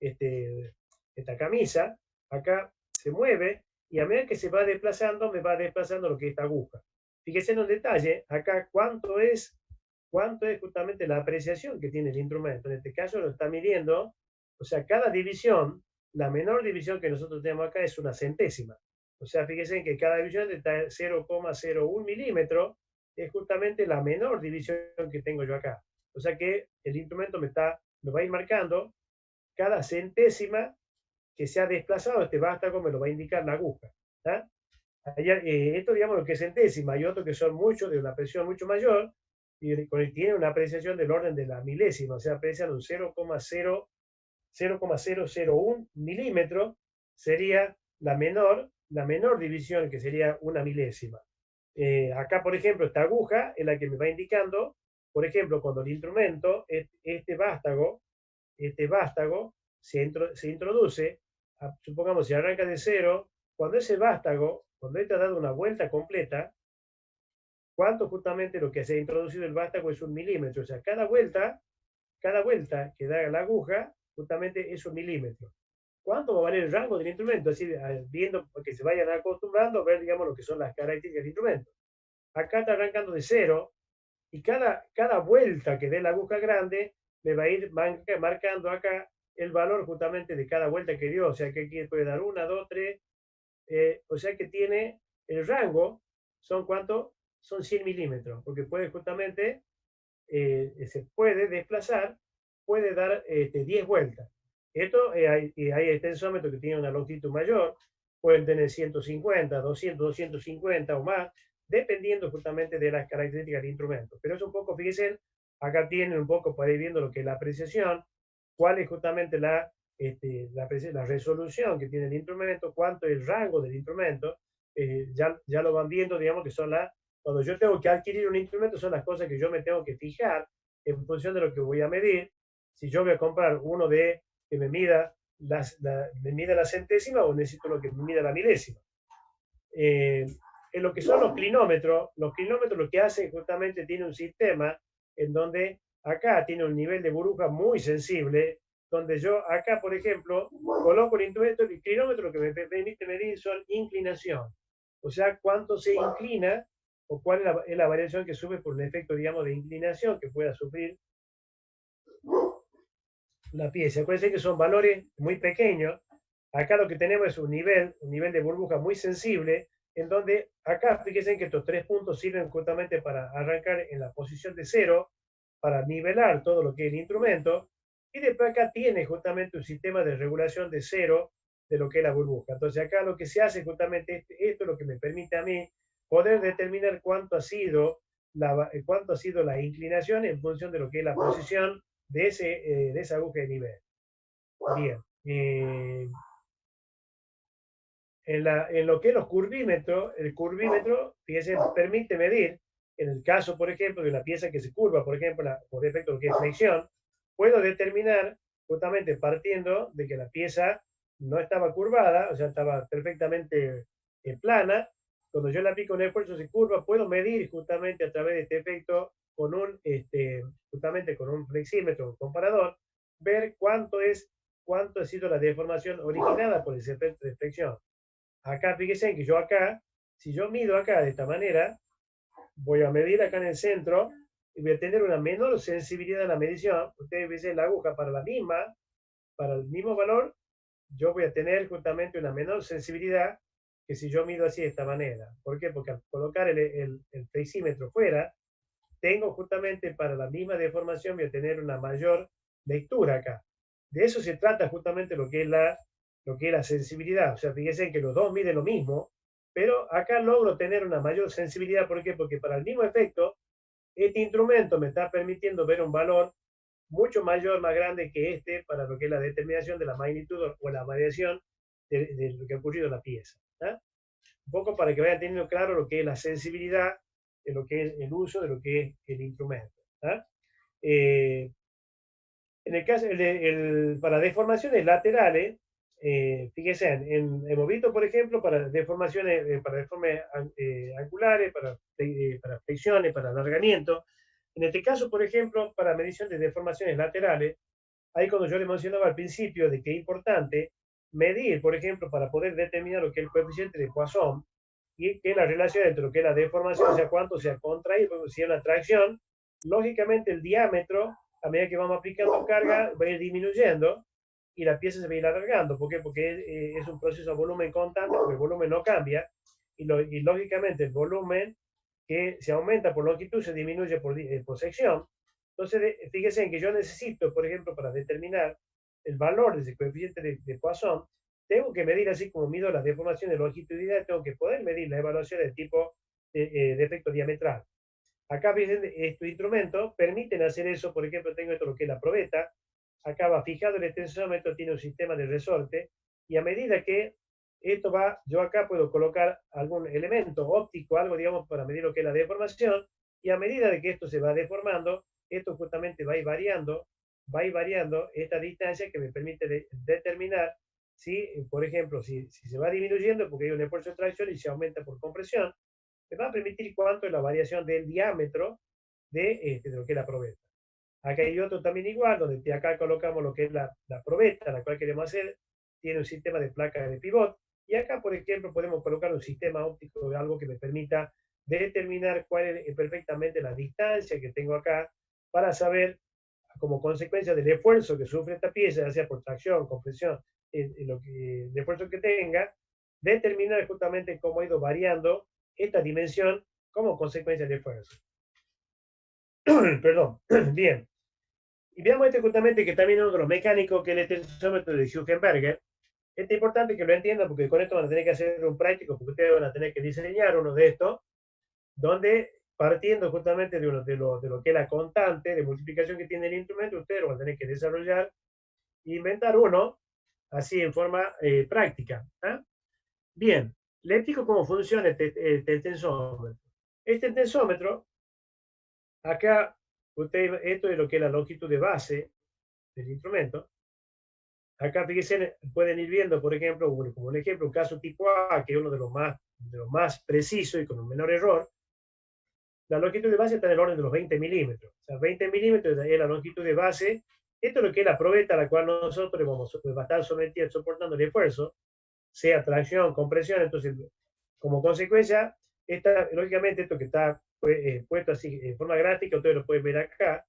esta camisa, acá se mueve, y a medida que se va desplazando, me va desplazando lo que es esta aguja. fíjese en un detalle, acá cuánto es justamente la apreciación que tiene el instrumento. En este caso lo está midiendo, o sea, cada división, la menor división que nosotros tenemos acá es una centésima. O sea, fíjense que cada división está 0,01 milímetro, es justamente la menor división que tengo yo acá. O sea que el instrumento me va a ir marcando cada centésima que se ha desplazado este vástago, me lo va a indicar la aguja. ¿Tá? Esto digamos lo que es centésima, hay otros que son muchos, de una presión mucho mayor, y tiene una apreciación del orden de la milésima, o sea, aprecian un 0,001 milímetro, sería la menor división, que sería una milésima. Acá, por ejemplo, esta aguja es la que me va indicando, por ejemplo, cuando el instrumento, este vástago se introduce, supongamos, si arranca de cero, cuando ese vástago, cuando este ha dado una vuelta completa, ¿cuánto justamente lo que se ha introducido el vástago es 1 milímetro? O sea, cada vuelta que da la aguja, justamente es 1 milímetro. ¿Cuánto va a valer el rango del instrumento? Así, viendo, porque se vayan acostumbrando a ver, digamos, lo que son las características del instrumento. Acá está arrancando de cero, y cada vuelta que dé la aguja grande me va a ir marcando acá el valor justamente de cada vuelta que dio. O sea que aquí puede dar una, dos, tres. O sea que tiene el rango, ¿son cuánto? Son 100 milímetros, porque puede justamente, se puede desplazar, puede dar 10 vueltas. Esto hay extensómetros que tienen una longitud mayor, pueden tener 150, 200, 250 o más, dependiendo justamente de las características del instrumento. Pero es un poco, fíjense, acá tienen un poco para ir viendo lo que es la apreciación, cuál es justamente la resolución que tiene el instrumento, cuánto es el rango del instrumento, ya lo van viendo, digamos que son cuando yo tengo que adquirir un instrumento, son las cosas que yo me tengo que fijar en función de lo que voy a medir. Si yo voy a comprar uno que me mida la centésima, o necesito lo que me mida la milésima. En lo que son los clinómetros lo que hacen justamente tiene un sistema en donde acá tiene un nivel de burbuja muy sensible, donde yo acá, por ejemplo, coloco el instrumento, el clinómetro, lo que me permite medir son inclinación. O sea, cuánto se inclina o cuál es la variación que sube por un efecto, digamos, de inclinación que pueda sufrir la pieza. Acuérdense que son valores muy pequeños. Acá lo que tenemos es un nivel de burbuja muy sensible, en donde acá, fíjense que estos 3 puntos sirven justamente para arrancar en la posición de cero, para nivelar todo lo que es el instrumento, y después acá tiene justamente un sistema de regulación de cero de lo que es la burbuja. Entonces acá lo que se hace justamente, esto es lo que me permite a mí poder determinar cuánto ha sido la inclinación en función de lo que es la posición de esa aguja de nivel. Bien. En lo que es los curvímetros, el curvímetro, fíjense, permite medir, en el caso, por ejemplo, de una pieza que se curva, por ejemplo, por efecto de lo que es flexión, puedo determinar, justamente partiendo de que la pieza no estaba curvada, o sea, estaba perfectamente plana. Cuando yo le aplico un esfuerzo, se curva, puedo medir justamente a través de este efecto justamente con un flexímetro, un comparador, ver cuánto ha sido la deformación originada por ese efecto de flexión. Acá, fíjense que si yo mido acá de esta manera, voy a medir acá en el centro y voy a tener una menor sensibilidad en la medición. Ustedes ven la aguja para el mismo valor, yo voy a tener justamente una menor sensibilidad que si yo mido así de esta manera. ¿Por qué? Porque al colocar el flexímetro fuera, tengo justamente para la misma deformación, voy a tener una mayor lectura acá. De eso se trata justamente lo que es la sensibilidad. O sea, fíjense que los dos miden lo mismo, pero acá logro tener una mayor sensibilidad. ¿Por qué? Porque para el mismo efecto, este instrumento me está permitiendo ver un valor mucho mayor, más grande que para lo que es la determinación de la magnitud o la variación de lo que ha ocurrido en la pieza. ¿Ah? Un poco para que vayan teniendo claro lo que es la sensibilidad de lo que es el uso de lo que es el instrumento. ¿Ah? En el caso, para deformaciones laterales, fíjense, hemos visto, por ejemplo, para deformaciones, angulares, para flexiones, para alargamiento. En este caso, por ejemplo, para medición de deformaciones laterales, ahí cuando yo le mencionaba al principio de que es importante medir, por ejemplo, para poder determinar lo que es el coeficiente de Poisson, y que la relación entre lo que es la deformación, o sea, cuánto se ha contraído, si es una tracción, lógicamente el diámetro, a medida que vamos aplicando carga, va a ir disminuyendo y la pieza se va a ir alargando. ¿Por qué? Porque es un proceso a volumen constante, porque el volumen no cambia, y lógicamente el volumen que se aumenta por longitud se disminuye por sección. Entonces, fíjense en que yo necesito, por ejemplo, para determinar el valor de ese coeficiente de Poisson, tengo que medir, así como mido las deformaciones longitudinales, tengo que poder medir la evaluación del tipo de efecto diametral. Acá, fíjense, estos instrumentos permiten hacer eso. Por ejemplo, tengo esto lo que es la probeta. Acá va fijado el extensómetro, tiene un sistema de resorte, y a medida que esto va, yo acá puedo colocar algún elemento óptico, algo, digamos, para medir lo que es la deformación, y a medida de que esto se va deformando, esto justamente va a ir variando esta distancia que me permite determinar si, por ejemplo, si se va disminuyendo porque hay un esfuerzo de tracción y se aumenta por compresión, me va a permitir cuánto es la variación del diámetro de lo que es la probeta. Acá hay otro también igual, donde acá colocamos lo que es la probeta, la cual queremos hacer, tiene un sistema de placa de pivot, y acá, por ejemplo, podemos colocar un sistema óptico de algo que me permita determinar cuál es perfectamente la distancia que tengo acá, para saber, como consecuencia del esfuerzo que sufre esta pieza, ya sea por tracción, compresión, el esfuerzo que tenga, determinar justamente cómo ha ido variando esta dimensión como consecuencia del esfuerzo. Perdón. Bien. Y veamos justamente que también uno de los mecánicos, que es el tensómetro de Hugenberger. Es importante que lo entiendan, porque con esto van a tener que hacer un práctico, porque ustedes van a tener que diseñar uno de estos, donde partiendo justamente de lo que es la constante de multiplicación que tiene el instrumento, ustedes van a tener que desarrollar e inventar uno así en forma práctica. ¿Eh? Bien, le explico cómo funciona el tensómetro. Este tensómetro, acá, esto es lo que es la longitud de base del instrumento. Acá, fíjense, pueden ir viendo, por ejemplo, como un ejemplo, un caso tipo A, que es uno de los más precisos y con un menor error. La longitud de base está en el orden de los 20 milímetros. O sea, 20 milímetros es la longitud de base. Esto es lo que es la probeta a la cual nosotros vamos a estar sometidos, soportando el esfuerzo, sea tracción, compresión. Entonces, como consecuencia, lógicamente, esto que está puesto así en forma gráfica, ustedes lo pueden ver acá,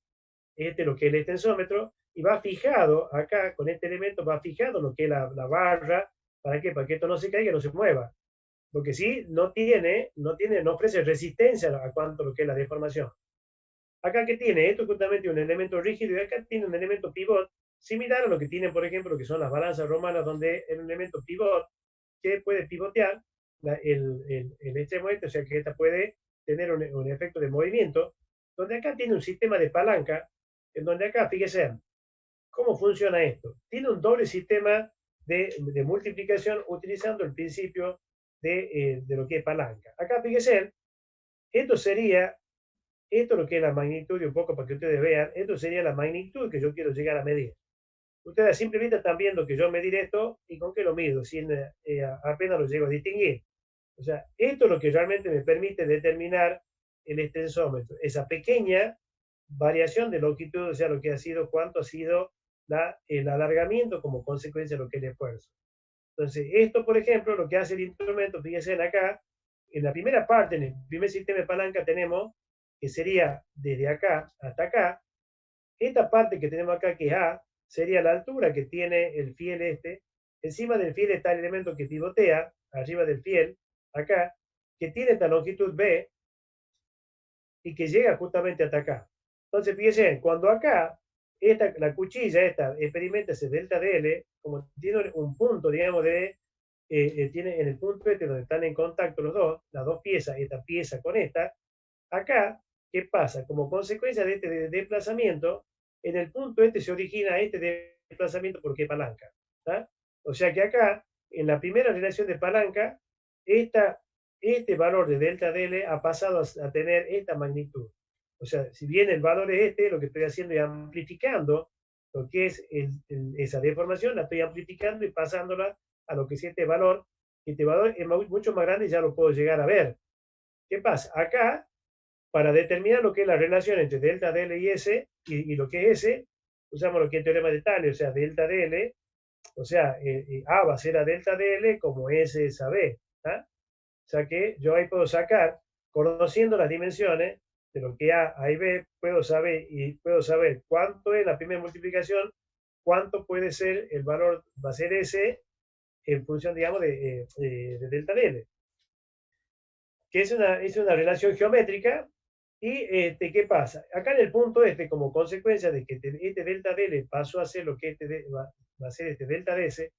este es lo que es el extensómetro, y va fijado acá, con este elemento va fijado lo que es la barra. ¿Para qué? Para que esto no se caiga, no se mueva. Lo que sí no ofrece resistencia a cuanto lo que es la deformación. Acá que tiene, esto es justamente un elemento rígido, y acá tiene un elemento pivot, similar a lo que tienen, por ejemplo, lo que son las balanzas romanas, donde el elemento pivot que puede pivotear el extremo este, o sea que esta puede tener un efecto de movimiento, donde acá tiene un sistema de palanca, en donde acá, fíjense, ¿cómo funciona esto? Tiene un doble sistema de multiplicación utilizando el principio de lo que es palanca. Acá, fíjense, esto lo que es la magnitud, y un poco para que ustedes vean, esto sería la magnitud que yo quiero llegar a medir. Ustedes simplemente están viendo que yo medir esto, y con qué lo mido, sin apenas lo llego a distinguir. O sea, esto es lo que realmente me permite determinar el extensómetro, esa pequeña variación de longitud, o sea, lo que ha sido, cuánto ha sido el alargamiento como consecuencia de lo que es el esfuerzo. Entonces, esto, por ejemplo, lo que hace el instrumento, fíjense acá, en la primera parte, en el primer sistema de palanca, tenemos que sería desde acá hasta acá. Esta parte que tenemos acá, que es A, sería la altura que tiene el fiel este. Encima del fiel está el elemento que pivotea, arriba del fiel, acá, que tiene esta longitud B y que llega justamente hasta acá. Entonces, fíjense, cuando acá, la cuchilla esta experimenta ese delta DL, como tiene un punto, digamos, tiene en el punto este donde están en contacto las dos piezas, esta pieza con esta, acá, ¿qué pasa? Como consecuencia de este desplazamiento, en el punto este se origina este desplazamiento porque es palanca. ¿Tá? O sea que acá, en la primera relación de palanca, este valor de delta DL ha pasado a tener esta magnitud. O sea, si bien el valor es este, lo que estoy haciendo es amplificando lo que es esa deformación, la estoy amplificando y pasándola a lo que es este valor. Este valor es mucho más grande y ya lo puedo llegar a ver. ¿Qué pasa? Acá, para determinar lo que es la relación entre delta DL y S, y lo que es S, usamos lo que es el teorema de Taylor, o sea, delta DL, o sea, A va a ser a delta DL como S es a B. ¿Tá? O sea que yo ahí puedo sacar, conociendo las dimensiones de lo que A y B, puedo saber cuánto es la primera multiplicación, cuánto puede ser el valor, va a ser S en función, digamos, de delta de L, que es una relación geométrica. ¿Y qué pasa? Acá en el punto como consecuencia de que este delta de L pasó a ser lo que va a ser este delta de S,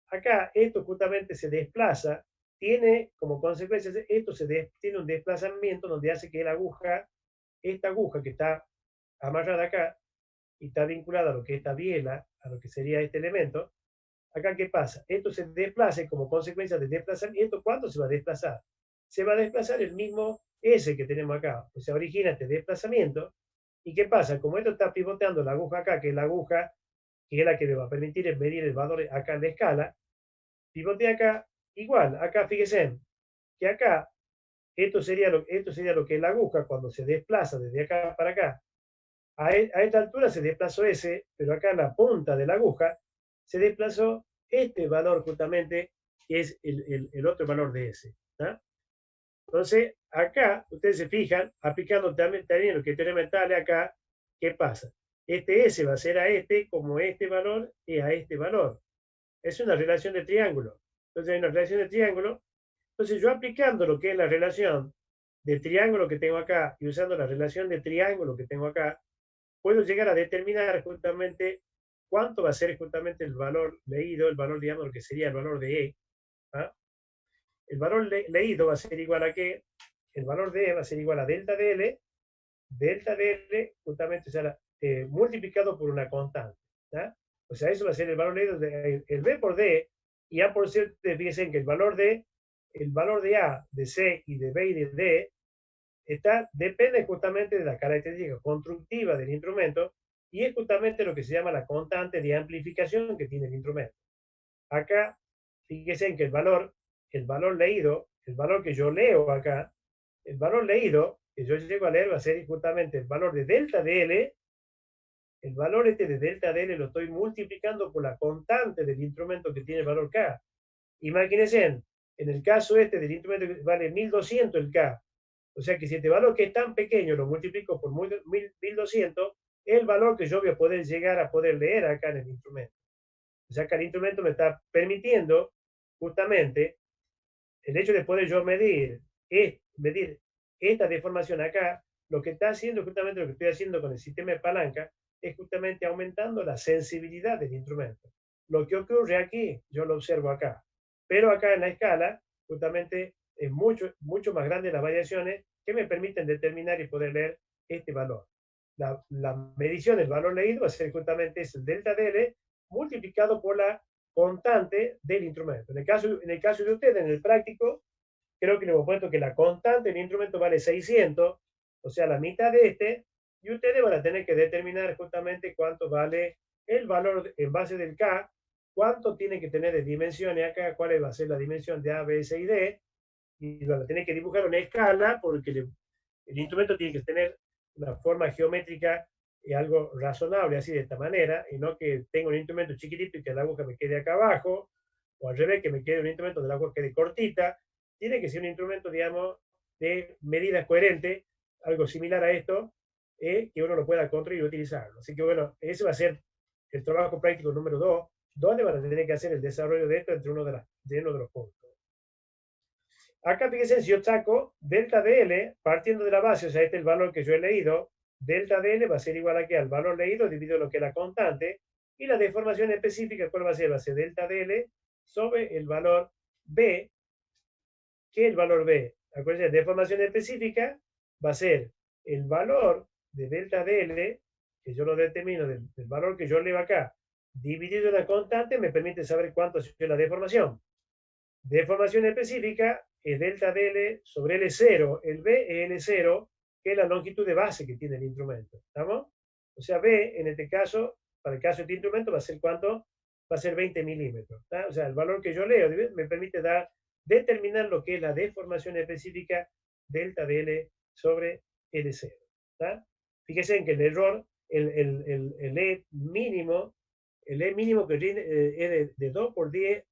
acá esto justamente se desplaza, tiene como consecuencia, esto tiene un desplazamiento donde hace que esta aguja que está amarrada acá y está vinculada a lo que es esta biela, a lo que sería este elemento, acá ¿qué pasa? Esto se desplaza como consecuencia del desplazamiento. ¿Cuánto se va a desplazar? Se va a desplazar el mismo S que tenemos acá. O sea, origina este desplazamiento. ¿Y qué pasa? Como esto está pivoteando la aguja acá, que es la aguja que es la que me va a permitir medir el valor acá en la escala, pivotea acá, igual, acá fíjense que acá esto sería lo que es la aguja cuando se desplaza desde acá para acá. A esta altura se desplazó S, pero acá en la punta de la aguja se desplazó este valor justamente, que es el otro valor de S. ¿tá? Entonces, acá, ustedes se fijan, aplicando también lo que es teorema de Thales acá, ¿qué pasa? Este S va a ser a este como este valor es a este valor. Es una relación de triángulo. Entonces hay una relación de triángulo. Entonces yo aplicando lo que es la relación de triángulo que tengo acá y usando la relación de triángulo que tengo acá, puedo llegar a determinar justamente cuánto va a ser justamente el valor leído, el valor, digamos, lo que sería el valor de E. ¿ah? El valor leído va a ser igual a qué? El valor de E va a ser igual a delta de L justamente, o sea, multiplicado por una constante. ¿tá? O sea, eso va a ser el valor leído, el B por D, y A por C, fíjense que el valor de A, de C y de B y de D depende justamente de la característica constructiva del instrumento y es justamente lo que se llama la constante de amplificación que tiene el instrumento. Acá, fíjense en que el valor leído, el valor que yo leo acá, el valor leído que yo llego a leer va a ser justamente el valor de delta de L. El valor de delta de L lo estoy multiplicando por la constante del instrumento que tiene el valor K. Imagínense, en el caso del instrumento que vale 1200 el K, o sea que si este valor que es tan pequeño lo multiplico por 1200, es el valor que yo voy a poder llegar a poder leer acá en el instrumento. O sea que el instrumento me está permitiendo justamente el hecho de poder yo medir esta deformación acá, lo que está haciendo justamente lo que estoy haciendo con el sistema de palanca es justamente aumentando la sensibilidad del instrumento. Lo que ocurre aquí, yo lo observo acá, pero acá en la escala, justamente es mucho más grande las variaciones que me permiten determinar y poder leer este valor. La medición del valor leído va a ser justamente el delta de L multiplicado por la constante del instrumento. En el caso de ustedes, en el práctico, creo que le hemos puesto que la constante del instrumento vale 600, o sea, la mitad de y ustedes van a tener que determinar justamente cuánto vale el valor en base del K, cuánto tiene que tener de dimensiones acá, cuál va a ser la dimensión de A, B, C y D, y van a tener que dibujar una escala porque el instrumento tiene que tener una forma geométrica y algo razonable, así de esta manera, y no que tenga un instrumento chiquitito y que la aguja me quede acá abajo, o al revés, que me quede un instrumento de la aguja quede cortita. Tiene que ser un instrumento, digamos, de medidas coherentes, algo similar a esto, que uno lo pueda construir y utilizarlo. Así que bueno, ese va a ser el trabajo práctico número 2, donde van a tener que hacer el desarrollo de esto entre uno de los puntos. Acá fíjense, si yo saco delta de L, partiendo de la base, o sea, este es el valor que yo he leído, delta de L va a ser igual aquí al valor leído dividido lo que es la constante, y la deformación específica, ¿cuál va a ser? Va a ser delta de L sobre el valor B. ¿Qué es el valor B? Acuérdense, deformación específica va a ser el valor de delta de L, que yo lo determino del valor que yo leo acá, dividido en la constante, me permite saber cuánto es la deformación. Deformación específica es delta de L sobre L0. El B es L0, que es la longitud de base que tiene el instrumento. ¿Estamos? O sea, B, en este caso, para el caso de este instrumento, va a ser ¿cuánto? Va a ser 20 milímetros. ¿tá? O sea, el valor que yo leo me permite determinar lo que es la deformación específica delta de L sobre L0. ¿tá? Fíjense en que el error, el E mínimo que es de 2 por 10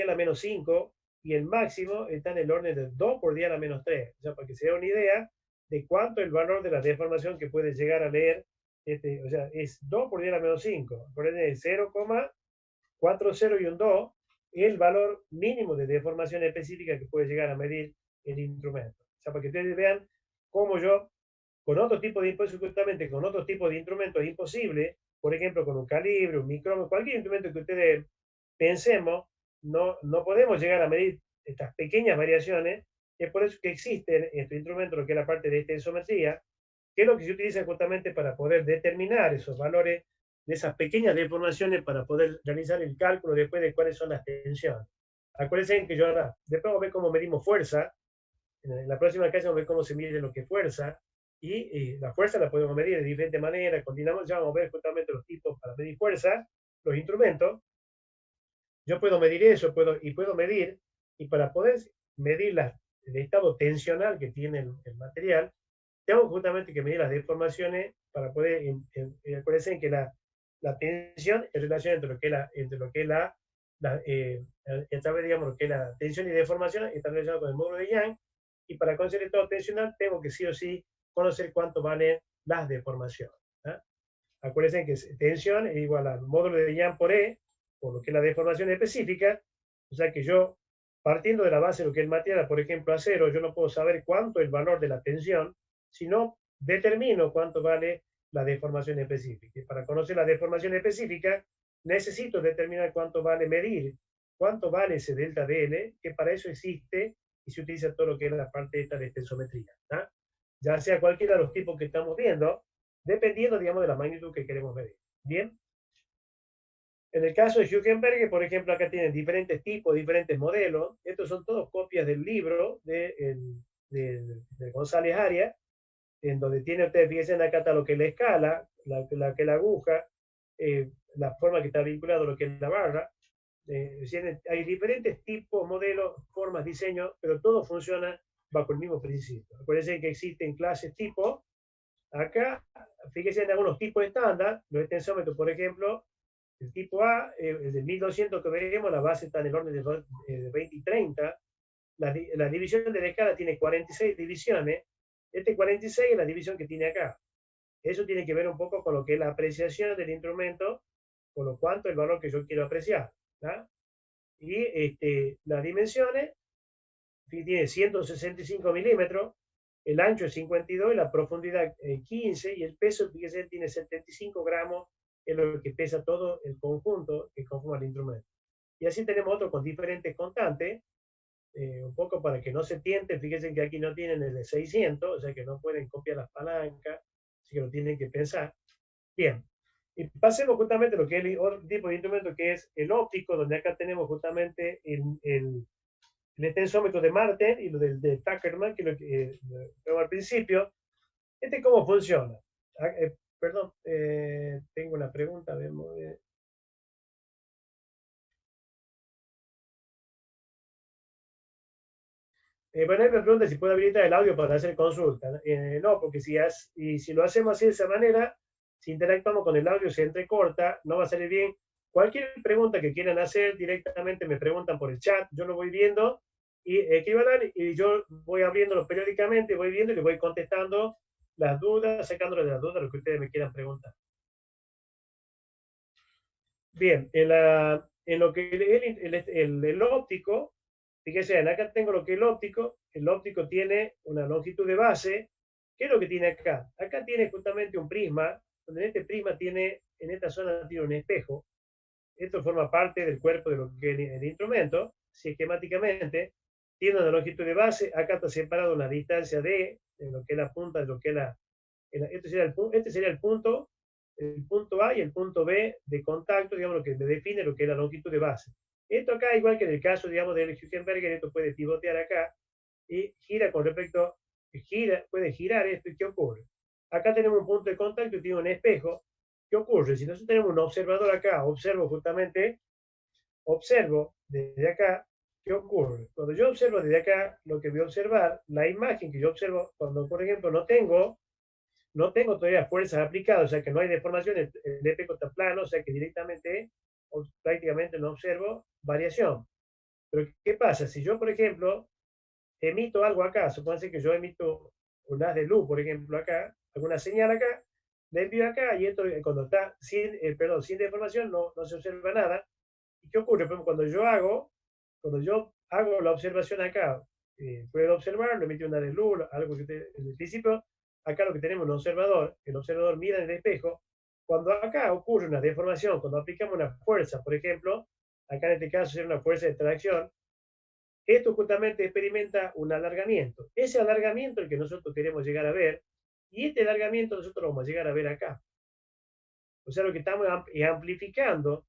a la menos 5, y el máximo está en el orden de 2 por 10 a la menos 3. O sea, para que se dé una idea de cuánto el valor de la deformación que puede llegar a leer, o sea, es 2 por 10 a la menos 5. Por ende, 0,40 y un 2 es el valor mínimo de deformación específica que puede llegar a medir el instrumento. O sea, para que ustedes vean cómo yo, con otro tipo de justamente con otro tipo de instrumentos es imposible, por ejemplo, con un calibre, un micrómetro, cualquier instrumento que ustedes pensemos, no podemos llegar a medir estas pequeñas variaciones. Es por eso que existen estos instrumentos, lo que es la parte de tensometría, que es lo que se utiliza justamente para poder determinar esos valores de esas pequeñas deformaciones para poder realizar el cálculo después de cuáles son las tensiones. Acuérdense que yo ahora, después vamos a ver cómo medimos fuerza. En la próxima clase vamos a ver cómo se mide lo que es fuerza. Y la fuerza la podemos medir de diferentes maneras. Continuamos, ya vamos a ver justamente los tipos para medir fuerza, los instrumentos. Yo puedo medir eso, puedo medir, y para poder medir el estado tensional que tiene el material, tengo justamente que medir las deformaciones para poder, acuérdense que la tensión es relación entre lo que es digamos, lo que es la tensión y deformación, está relacionado con el módulo de Young, y para conocer el estado tensional tengo que sí o sí conocer cuánto valen las deformaciones. ¿Ah? Acuérdense que tensión es igual al módulo de Young por E, por lo que es la deformación específica. O sea que yo, partiendo de la base de lo que es el material, por ejemplo acero, yo no puedo saber cuánto es el valor de la tensión, sino determino cuánto vale la deformación específica. Y para conocer la deformación específica, necesito determinar cuánto vale medir, cuánto vale ese delta DL, que para eso existe y se utiliza todo lo que es la parte esta de tensometría. ¿Ah? Ya sea cualquiera de los tipos que estamos viendo, dependiendo, digamos, de la magnitud que queremos medir. Bien. En el caso de Hülkenberg, por ejemplo, acá tienen diferentes tipos, diferentes modelos. Estos son todos copias del libro de González Arias, en donde tiene ustedes, fíjense acá está lo que es la escala, la que es la aguja, la forma que está vinculado a lo que es la barra. Hay diferentes tipos, modelos, formas, diseños, pero todo funciona bajo el mismo principio. Acuérdense que existen clases tipo. Acá, fíjense en algunos tipos estándar, los tensómetros, por ejemplo, el tipo A, el de 1200 que veremos, la base está en el orden de 20 y 30. La división de la escala tiene 46 divisiones. Este 46 es la división que tiene acá. Eso tiene que ver un poco con lo que es la apreciación del instrumento, con lo cuanto el valor que yo quiero apreciar. ¿Tá? Y las dimensiones, tiene 165 milímetros, el ancho es 52 y la profundidad 15, y el peso, fíjense, tiene 75 gramos, es lo que pesa todo el conjunto que conforma el instrumento. Y así tenemos otro con diferentes constantes, un poco para que no se tienten. Fíjense que aquí no tienen el de 600, o sea que no pueden copiar las palancas, así que lo tienen que pensar. Bien, y pasemos justamente a lo que es el otro tipo de instrumento, que es el óptico, donde acá tenemos justamente el tensómetro de Marten y lo de Tuckerman, que es lo que vemos al principio. ¿Cómo funciona? Perdón, tengo una pregunta, vemos. Bueno, ahí me pregunta si puedo habilitar el audio para hacer consulta. No, porque si lo hacemos así de esa manera, si interactuamos con el audio, se entrecorta, no va a salir bien. Cualquier pregunta que quieran hacer, directamente me preguntan por el chat, yo lo voy viendo y escriban, y yo voy abriéndolo periódicamente, voy viendo y le voy contestando las dudas, sacándole de las dudas lo que ustedes me quieran preguntar. Bien, en lo que el óptico, fíjense, acá tengo lo que es el óptico tiene una longitud de base. ¿Qué es lo que tiene acá? Acá tiene justamente un prisma, donde en este prisma en esta zona tiene un espejo. Esto forma parte del cuerpo de lo que es el instrumento, si esquemáticamente. Tiene una longitud de base, acá está separado una distancia de lo que es la punta, de lo que es este sería el punto A y el punto B de contacto, digamos, lo que me define lo que es la longitud de base. Esto acá, igual que en el caso, digamos, del Hülkenberger, esto puede pivotear acá y gira con respecto, puede girar esto. ¿Y qué ocurre? Acá tenemos un punto de contacto y tiene un espejo. ¿Qué ocurre? Si nosotros tenemos un observador acá, observo desde acá, ¿qué ocurre? Cuando yo observo desde acá, lo que voy a observar, la imagen que yo observo, cuando, por ejemplo, no tengo todavía fuerzas aplicadas, o sea que no hay deformación, el espejo está plano, o sea que directamente o prácticamente no observo variación. Pero ¿qué pasa? Si yo, por ejemplo, emito algo acá, supónganse que yo emito un haz de luz, por ejemplo, acá, alguna señal acá, la envío acá y esto cuando está sin, perdón, sin deformación no se observa nada. ¿Y qué ocurre? Pues cuando yo hago la observación acá, puedo observar, lo emite una de luz, algo que en el principio, acá lo que tenemos es un observador, el observador mira en el espejo. Cuando acá ocurre una deformación, cuando aplicamos una fuerza, por ejemplo, acá en este caso sería una fuerza de tracción, esto justamente experimenta un alargamiento. Ese alargamiento es el que nosotros queremos llegar a ver, y este alargamiento nosotros lo vamos a llegar a ver acá. O sea, lo que estamos amplificando,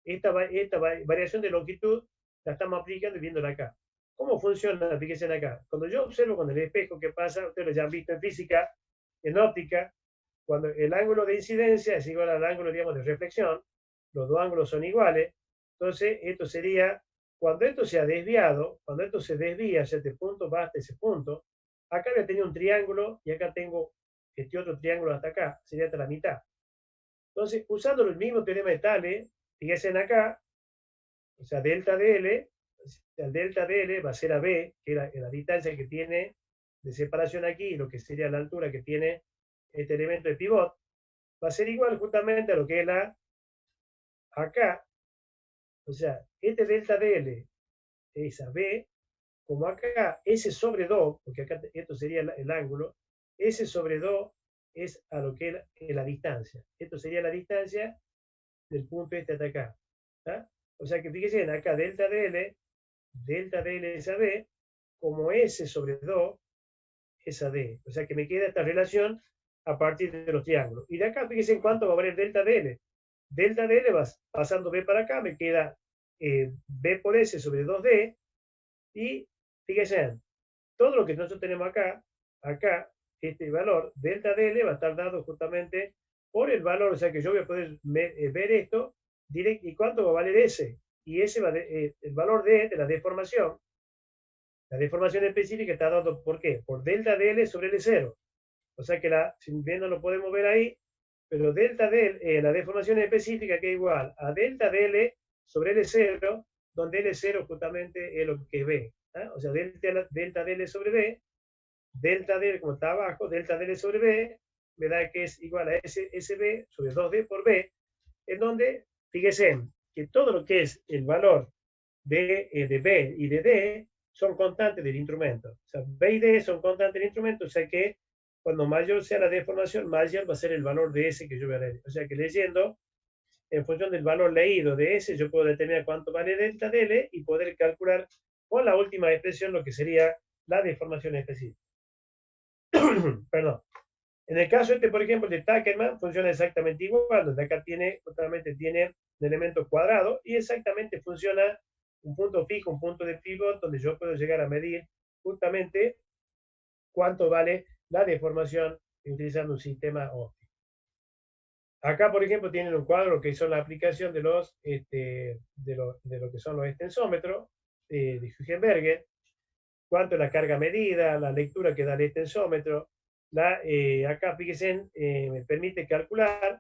esta variación de longitud, la estamos aplicando y viéndola acá. ¿Cómo funciona? Fíjense acá. Cuando yo observo con el espejo, ¿qué pasa? Ustedes lo ya han visto en física, en óptica, cuando el ángulo de incidencia es igual al ángulo, digamos, de reflexión, los dos ángulos son iguales, entonces esto sería, cuando esto se ha desviado, cuando esto se desvía hacia este punto, va hasta ese punto, acá voy a tener un triángulo y acá tengo este otro triángulo hasta acá, sería hasta la mitad. Entonces, usando el mismo teorema de Thales, fíjense acá, o sea, delta de L, el delta de L va a ser a B, que es la distancia que tiene de separación aquí, y lo que sería la altura que tiene este elemento de pivot, va a ser igual justamente a lo que es la acá, o sea, este delta de L es a B, como acá S sobre 2, porque acá esto sería el ángulo, S sobre 2 es a lo que es la distancia. Esto sería la distancia del punto este hasta acá. ¿Tá? O sea que fíjense, acá delta de L es a B, como S sobre 2 es a D. O sea que me queda esta relación a partir de los triángulos. Y de acá, fíjense en cuánto va a valer delta de L. Delta de L va pasando B para acá, me queda B por S sobre 2D. Y fíjense, todo lo que nosotros tenemos acá, este valor, delta de L va a estar dado justamente por el valor, o sea que yo voy a poder ver esto directo, y cuánto va a valer S. Y ese va el valor de la deformación específica está dado por qué? Por delta de L sobre L0. O sea que si bien no lo podemos ver ahí, pero delta de L, la deformación específica que es igual a delta de L sobre L0, donde L0 justamente es lo que es B. ¿eh? O sea, delta de L sobre B, delta de L como está abajo, delta de L sobre B, me da que es igual a SB sobre 2D por B, en donde, fíjense, que todo lo que es el valor de B y de D son constantes del instrumento. O sea, B y D son constantes del instrumento, o sea que cuando mayor sea la deformación, mayor va a ser el valor de S que yo voy a leer. O sea que leyendo, en función del valor leído de S, yo puedo determinar cuánto vale delta de L y poder calcular con la última expresión lo que sería la deformación específica. Perdón. En el caso este, por ejemplo, de Tuckerman, funciona exactamente igual, donde acá justamente tiene un elemento cuadrado y exactamente funciona un punto fijo, un punto de pivot, donde yo puedo llegar a medir justamente cuánto vale la deformación utilizando un sistema óptico. Acá, por ejemplo, tienen un cuadro que son la aplicación de lo que son los extensómetros de Hugenberger, cuánto es la carga medida, la lectura que da el extensómetro. Acá, fíjense, me permite calcular,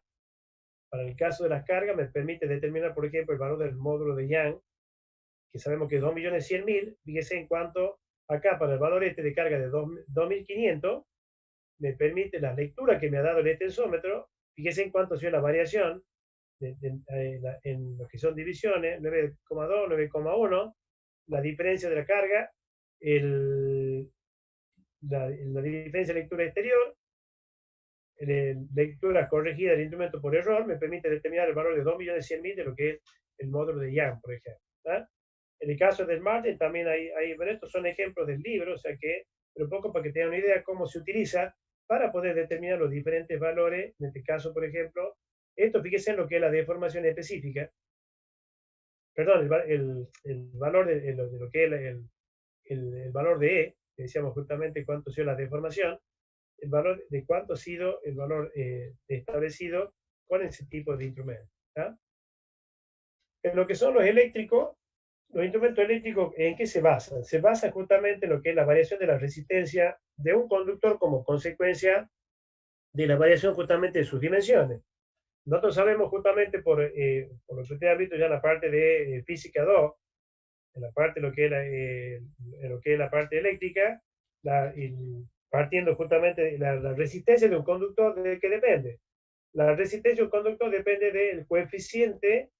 para el caso de las cargas, me permite determinar, por ejemplo, el valor del módulo de Young, que sabemos que es 2.100.000, fíjense en cuanto acá, para el valor este de carga de 2.500, me permite la lectura que me ha dado el extensómetro, fíjense en cuánto ha sido la variación en lo que son divisiones, 9,2, 9,1, la diferencia de la carga, la diferencia de lectura exterior, lectura corregida del instrumento por error, me permite determinar el valor de 2.100.000 de lo que es el módulo de Young, por ejemplo. ¿tá? En el caso del Martin también bueno, estos son ejemplos del libro, o sea que, pero poco para que tengan una idea cómo se utiliza para poder determinar los diferentes valores, en este caso, por ejemplo, esto fíjense en lo que es la deformación específica, perdón, el valor de lo que es el valor de E, que decíamos justamente cuánto ha sido la deformación, el valor de cuánto ha sido el valor establecido con ese tipo de instrumento. ¿tá? En lo que son los eléctricos, los instrumentos eléctricos, ¿en qué se basan? Se basa justamente en lo que es la variación de la resistencia de un conductor como consecuencia de la variación justamente de sus dimensiones. Nosotros sabemos justamente por lo que usted ha visto ya en la parte de física 2, en la parte, lo que es en lo que es la parte eléctrica, partiendo justamente de la resistencia de un conductor, ¿de qué depende? La resistencia de un conductor depende del coeficiente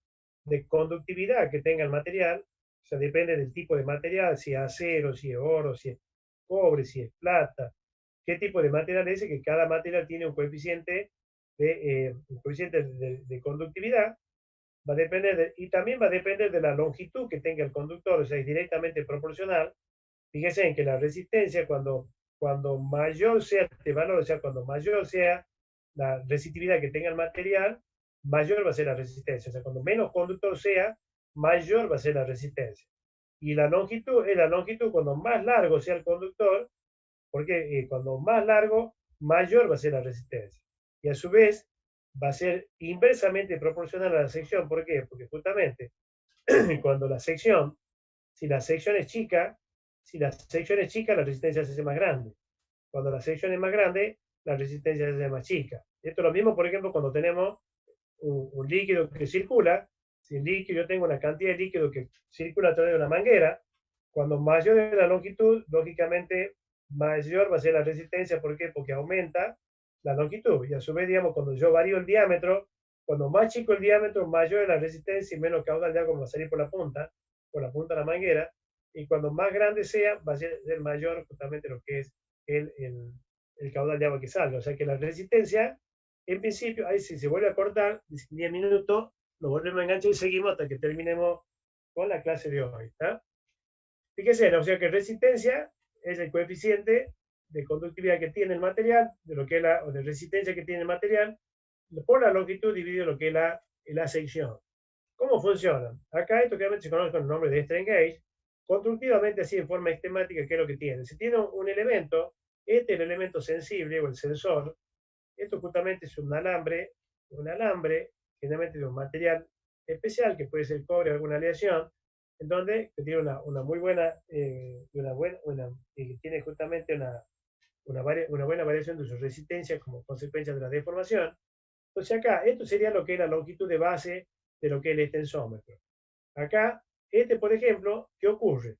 de conductividad que tenga el material, o sea, depende del tipo de material, si es acero, si es oro, si es cobre, si es plata, qué tipo de material es, que cada material tiene un coeficiente de conductividad, va a depender y también va a depender de la longitud que tenga el conductor, o sea, es directamente proporcional. Fíjense en que la resistencia, cuando mayor sea este valor, o sea, cuando mayor sea la resistividad que tenga el material, mayor va a ser la resistencia. O sea, cuando menos conductor sea, mayor va a ser la resistencia. Y la longitud es la longitud cuando más largo sea el conductor, porque cuando más largo, mayor va a ser la resistencia. Y a su vez, va a ser inversamente proporcional a la sección. ¿Por qué? Porque justamente cuando si la sección es chica, la resistencia se hace más grande. Cuando la sección es más grande, la resistencia se hace más chica. Esto es lo mismo, por ejemplo, cuando tenemos un líquido que circula. Si el líquido, yo tengo una cantidad de líquido que circula a través de una manguera, cuando mayor es la longitud, lógicamente mayor va a ser la resistencia. ¿Por qué? Porque aumenta la longitud. Y a su vez, digamos, cuando yo varío el diámetro, cuando más chico el diámetro, mayor es la resistencia y menos caudal de agua va a salir por la punta de la manguera. Y cuando más grande sea, va a ser mayor justamente lo que es el, el, el caudal de agua que salga. O sea que la resistencia, en principio, ahí si se vuelve a cortar, 10 minutos, lo volvemos a enganchar y seguimos hasta que terminemos con la clase de hoy. ¿Está? Fíjese, o sea que resistencia es el coeficiente de conductividad que tiene el material, de lo que es o de resistencia que tiene el material, por la longitud dividido lo que es la sección. ¿Cómo funciona? Acá esto claramente se conoce con el nombre de strain gauge. Constructivamente, así en forma esquemática, ¿qué es lo que tiene? Si tiene un elemento, este es el elemento sensible o el sensor. Esto justamente es un alambre, generalmente de un material especial, que puede ser cobre o alguna aleación, en donde tiene una muy buena, tiene justamente una buena variación de su resistencia como consecuencia de la deformación. Entonces acá, esto sería lo que es la longitud de base de lo que es el extensómetro. Acá, por ejemplo, ¿qué ocurre?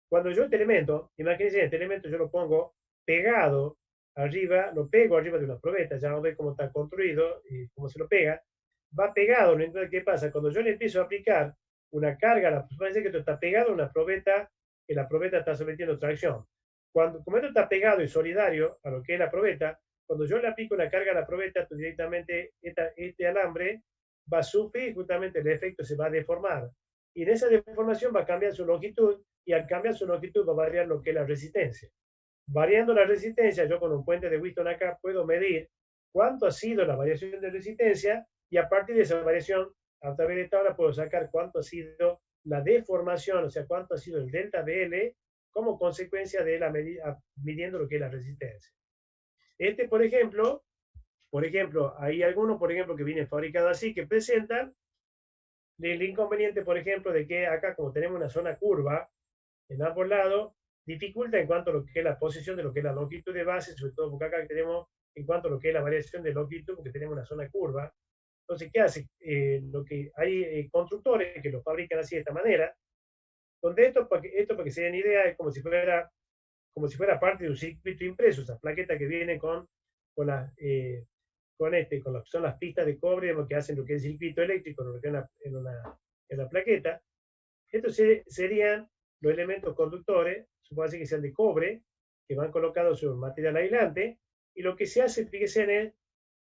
Cuando yo este elemento, imagínense, este elemento yo lo pongo pegado arriba, lo pego arriba de una probeta, ya vamos a ver cómo está construido y cómo se lo pega, va pegado. Entonces, ¿qué pasa? Cuando yo le empiezo a aplicar una carga, parece que esto está pegado a una probeta, que la probeta está sometiendo tracción. Como esto está pegado y solidario a lo que es la probeta, cuando yo le aplico una carga a la probeta, pues directamente este alambre va a sufrir justamente el efecto, se va a deformar. Y en esa deformación va a cambiar su longitud, y al cambiar su longitud va a variar lo que es la resistencia. Variando la resistencia, yo con un puente de Wheaton acá puedo medir cuánto ha sido la variación de resistencia, y a partir de esa variación, a través de esta tabla, puedo sacar cuánto ha sido la deformación, o sea, cuánto ha sido el delta BL como consecuencia de la medida, midiendo lo que es la resistencia. Por ejemplo, hay algunos, por ejemplo, que vienen fabricados así, que presentan el inconveniente, por ejemplo, de que acá, como tenemos una zona curva en ambos lados, dificulta en cuanto a lo que es la posición de lo que es la longitud de base, sobre todo porque acá tenemos en cuanto a lo que es la variación de longitud, porque tenemos una zona curva. Entonces, ¿qué hace? Lo que hay constructores que lo fabrican así de esta manera, donde para que se den idea, es como si fuera parte de un circuito impreso, esas plaquetas que vienen con lo que son las pistas de cobre, lo que hacen lo que es el circuito eléctrico, lo que en la plaqueta. Estos serían los elementos conductores, supone que sean de cobre, que van colocados sobre un material aislante, y lo que se hace, fíjense en él,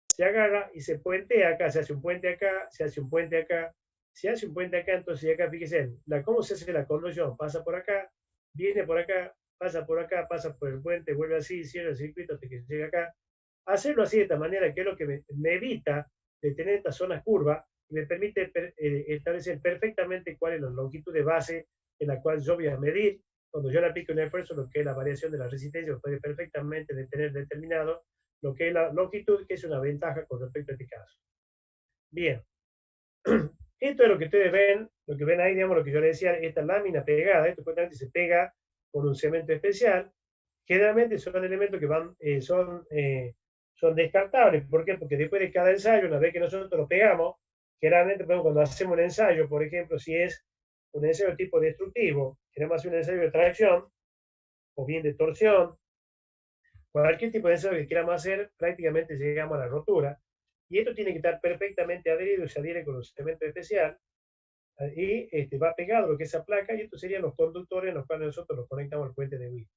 se agarra y se puentea acá, se hace un puente acá, se hace un puente acá, se hace un puente acá. Entonces acá, fíjense, cómo se hace la conducción: pasa por acá, viene por acá, pasa por acá, pasa por el puente, vuelve así, cierra el circuito hasta que llega acá. Hacerlo así de esta manera, que es lo que me evita de tener estas zonas curvas, y me permite establecer perfectamente cuál es la longitud de base en la cual yo voy a medir. Cuando yo le aplico un esfuerzo, lo que es la variación de la resistencia, puede perfectamente tener determinado lo que es la longitud, que es una ventaja con respecto a este caso. Bien, esto es lo que ustedes ven, lo que ven ahí, digamos, lo que yo les decía, esta lámina pegada, esto justamente se pega con un cemento especial. Generalmente son elementos que son descartables. ¿Por qué? Porque después de cada ensayo, una vez que nosotros lo pegamos, generalmente cuando hacemos un ensayo, por ejemplo, si es un ensayo de tipo destructivo, queremos hacer un ensayo de tracción o bien de torsión, cualquier tipo de ensayo que queramos hacer, prácticamente llegamos a la rotura. Y esto tiene que estar perfectamente adherido, se adhiere con un cemento especial y va pegado lo que es esa placa y estos serían los conductores en los cuales nosotros los conectamos al puente de Wheaton.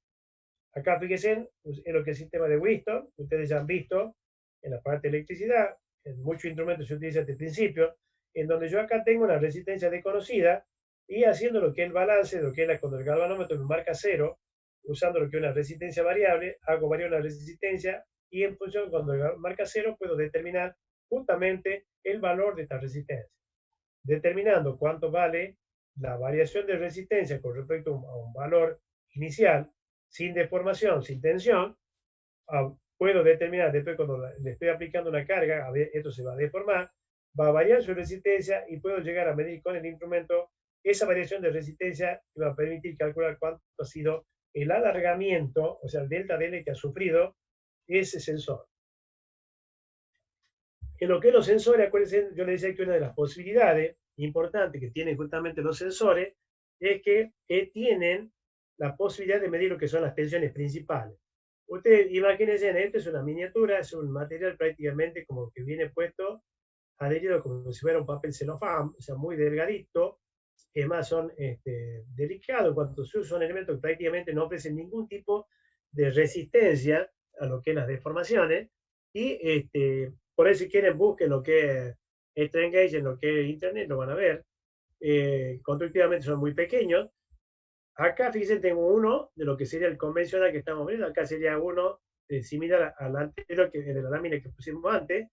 Acá fíjense en lo que es el sistema de Wheaton, ustedes ya han visto en la parte de electricidad, en muchos instrumentos se utiliza este principio, en donde yo acá tengo una resistencia desconocida y haciendo lo que es el balance, lo que es cuando el galvanómetro me marca cero, usando lo que es una resistencia variable, hago variar la resistencia y en función cuando marca cero puedo determinar justamente el valor de esta resistencia, determinando cuánto vale la variación de resistencia con respecto a un valor inicial, sin deformación, sin tensión. Puedo determinar después cuando le estoy aplicando una carga, a ver, esto se va a deformar, va a variar su resistencia y puedo llegar a medir con el instrumento esa variación de resistencia que va a permitir calcular cuánto ha sido el alargamiento, o sea, el delta L que ha sufrido ese sensor. En lo que es los sensores, acuérdense, yo les decía que una de las posibilidades importantes que tienen justamente los sensores es que tienen la posibilidad de medir lo que son las tensiones principales. Ustedes imagínense, esto es una miniatura, es un material prácticamente como que viene puesto, adherido como si fuera un papel celofán, o sea, muy delgadito, que más son delicados en cuanto son elementos que prácticamente no ofrecen ningún tipo de resistencia a lo que es las deformaciones, y por eso si quieren busquen lo que es Strain-Gauge en lo que es Internet, lo van a ver. Constructivamente son muy pequeños. Acá, fíjense, tengo uno de lo que sería el convencional que estamos viendo. Acá sería uno similar al anterior, que de la lámina que pusimos antes.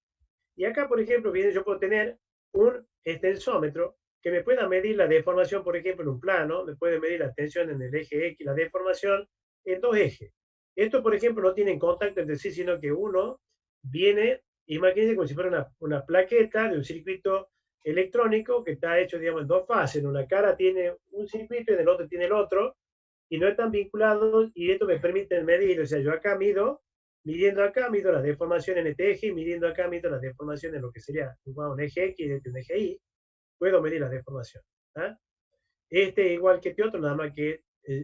Y acá, por ejemplo, bien, yo puedo tener un extensómetro que me pueda medir la deformación, por ejemplo, en un plano, me puede medir la tensión en el eje X, la deformación en dos ejes. Esto, por ejemplo, no tienen contacto entre sí, sino que uno viene, imagínense como si fuera una plaqueta de un circuito electrónico que está hecho, digamos, en dos fases. En una cara tiene un circuito y en el otro tiene el otro, y no están vinculados, y esto me permite medir, o sea, yo acá midiendo acá, mido la deformación en este eje, y midiendo acá, mido la deformación en lo que sería un eje X y un eje Y, puedo medir la deformación. ¿Ah? Este igual que este otro, nada más que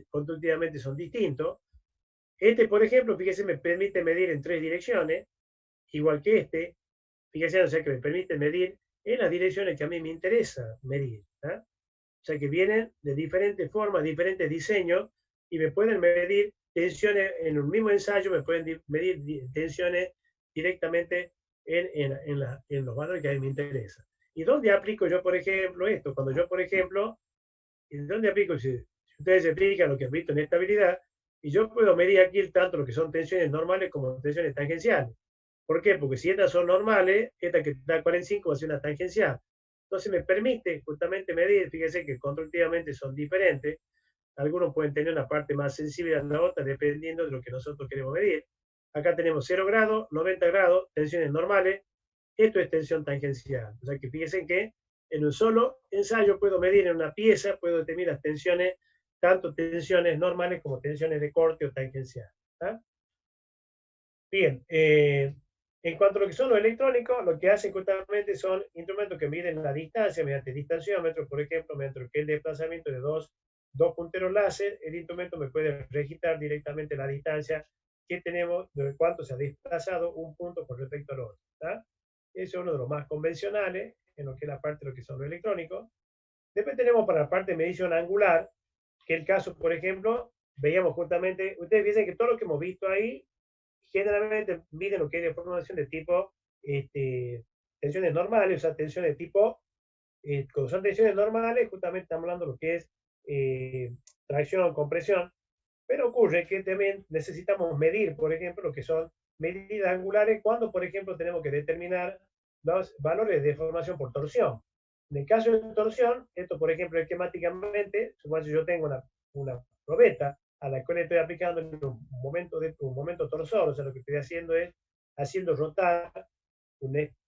constructivamente son distintos. Este, por ejemplo, fíjese, me permite medir en tres direcciones, igual que este, fíjese, o sea, que me permite medir en las direcciones que a mí me interesa medir. ¿Ah? O sea, que vienen de diferentes formas, diferentes diseños, y me pueden medir tensiones en un mismo ensayo, me pueden medir tensiones directamente en los valores que a mí me interesan. ¿Y dónde aplico yo, por ejemplo, esto? Cuando yo, por ejemplo, ¿dónde aplico? Si ustedes se fijan lo que he visto en estabilidad, y yo puedo medir aquí tanto lo que son tensiones normales como tensiones tangenciales. ¿Por qué? Porque si estas son normales, esta que está a 45 va a ser una tangencial. Entonces me permite justamente medir, fíjense que constructivamente son diferentes. Algunos pueden tener una parte más sensible a la otra dependiendo de lo que nosotros queremos medir. Acá tenemos 0 grados, 90 grados, tensiones normales. Esto es tensión tangencial. O sea que fíjense que en un solo ensayo puedo medir en una pieza, puedo determinar las tensiones, tanto tensiones normales como tensiones de corte o tangencial. ¿Ah? Bien, en cuanto a lo que son los electrónicos, lo que hacen justamente son instrumentos que miden la distancia mediante distanciómetros, por ejemplo, mediante el desplazamiento de dos punteros láser, el instrumento me puede registrar directamente la distancia que tenemos, de cuánto se ha desplazado un punto con respecto al otro. ¿Tá? Ese es uno de los más convencionales en lo que es la parte de lo que son los electrónicos. Después tenemos para la parte de medición angular, que el caso, por ejemplo, veíamos justamente, ustedes dicen que todo lo que hemos visto ahí generalmente miden lo que es deformación de tipo tensiones normales, o sea, tensiones de tipo, cuando son tensiones normales, justamente estamos hablando de lo que es tracción o compresión, pero ocurre que también necesitamos medir, por ejemplo, lo que son medidas angulares cuando, por ejemplo, tenemos que determinar los valores de deformación por torsión. En el caso de torsión, esto, por ejemplo, esquemáticamente, supongamos que yo tengo una probeta a la cual estoy aplicando en un momento torsor, o sea, lo que estoy haciendo es haciendo rotar,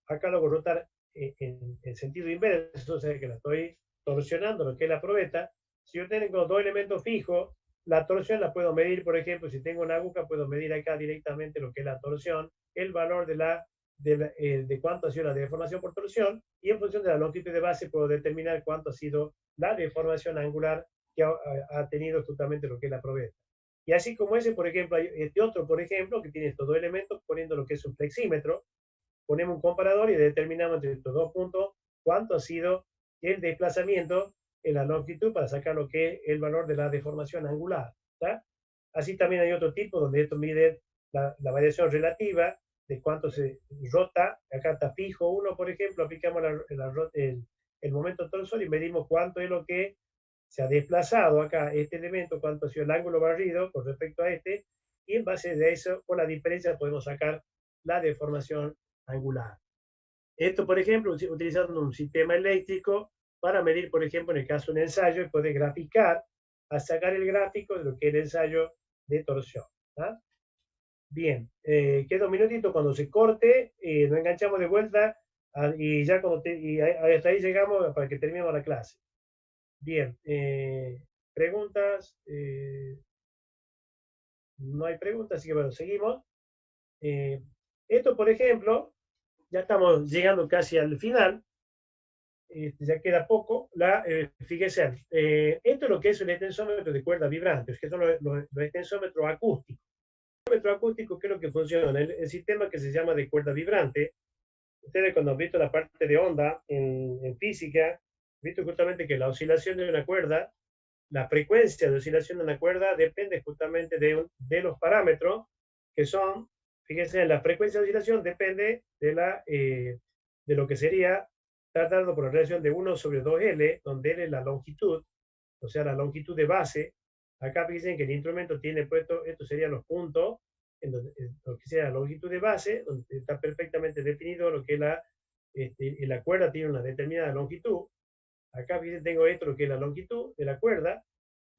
acá lo hago rotar en sentido inverso, o sea, que la estoy torsionando lo que es la probeta. Si yo tengo dos elementos fijos, la torsión la puedo medir, por ejemplo, si tengo una aguja, puedo medir acá directamente lo que es la torsión, el valor de la de cuánto ha sido la deformación por torsión, y en función de la longitud de base puedo determinar cuánto ha sido la deformación angular que ha tenido justamente lo que es la probeta. Y así como ese, por ejemplo, hay este otro, por ejemplo, que tiene estos dos elementos, poniendo lo que es un flexímetro, ponemos un comparador y determinamos entre estos dos puntos cuánto ha sido el desplazamiento en la longitud para sacar lo que es el valor de la deformación angular. ¿Tá? Así también hay otro tipo donde esto mide la variación relativa de cuánto se rota. Acá está fijo uno, por ejemplo, aplicamos el momento torsor y medimos cuánto es lo que se ha desplazado acá este elemento, cuánto ha sido el ángulo barrido con respecto a este, y en base de eso, con la diferencia, podemos sacar la deformación angular. Esto, por ejemplo, utilizando un sistema eléctrico para medir, por ejemplo, en el caso de un ensayo, y poder graficar, a sacar el gráfico de lo que es el ensayo de torsión. ¿Ah? Bien, queda un minutito cuando se corte, nos enganchamos de vuelta y ya cuando hasta ahí llegamos para que terminemos la clase. Bien, preguntas. No hay preguntas, así que bueno, seguimos. Esto, por ejemplo, ya estamos llegando casi al final. Ya queda poco. Fíjense, esto es lo que es un extensómetro de cuerda vibrante, que son los extensómetros acústicos. El extensómetro acústico, ¿qué es lo que funciona? El sistema que se llama de cuerda vibrante. Ustedes cuando han visto la parte de onda en física, han visto justamente que la oscilación de una cuerda, la frecuencia de oscilación de una cuerda depende justamente de los parámetros que son, fíjense, la frecuencia de oscilación depende de lo que sería, está dado por la relación de 1 sobre 2L, donde L es la longitud, o sea, la longitud de base. Acá fíjense que el instrumento tiene puesto, estos serían los puntos, en lo que sea la longitud de base, donde está perfectamente definido lo que es la cuerda tiene una determinada longitud. Acá fíjense, tengo esto, lo que es la longitud de la cuerda.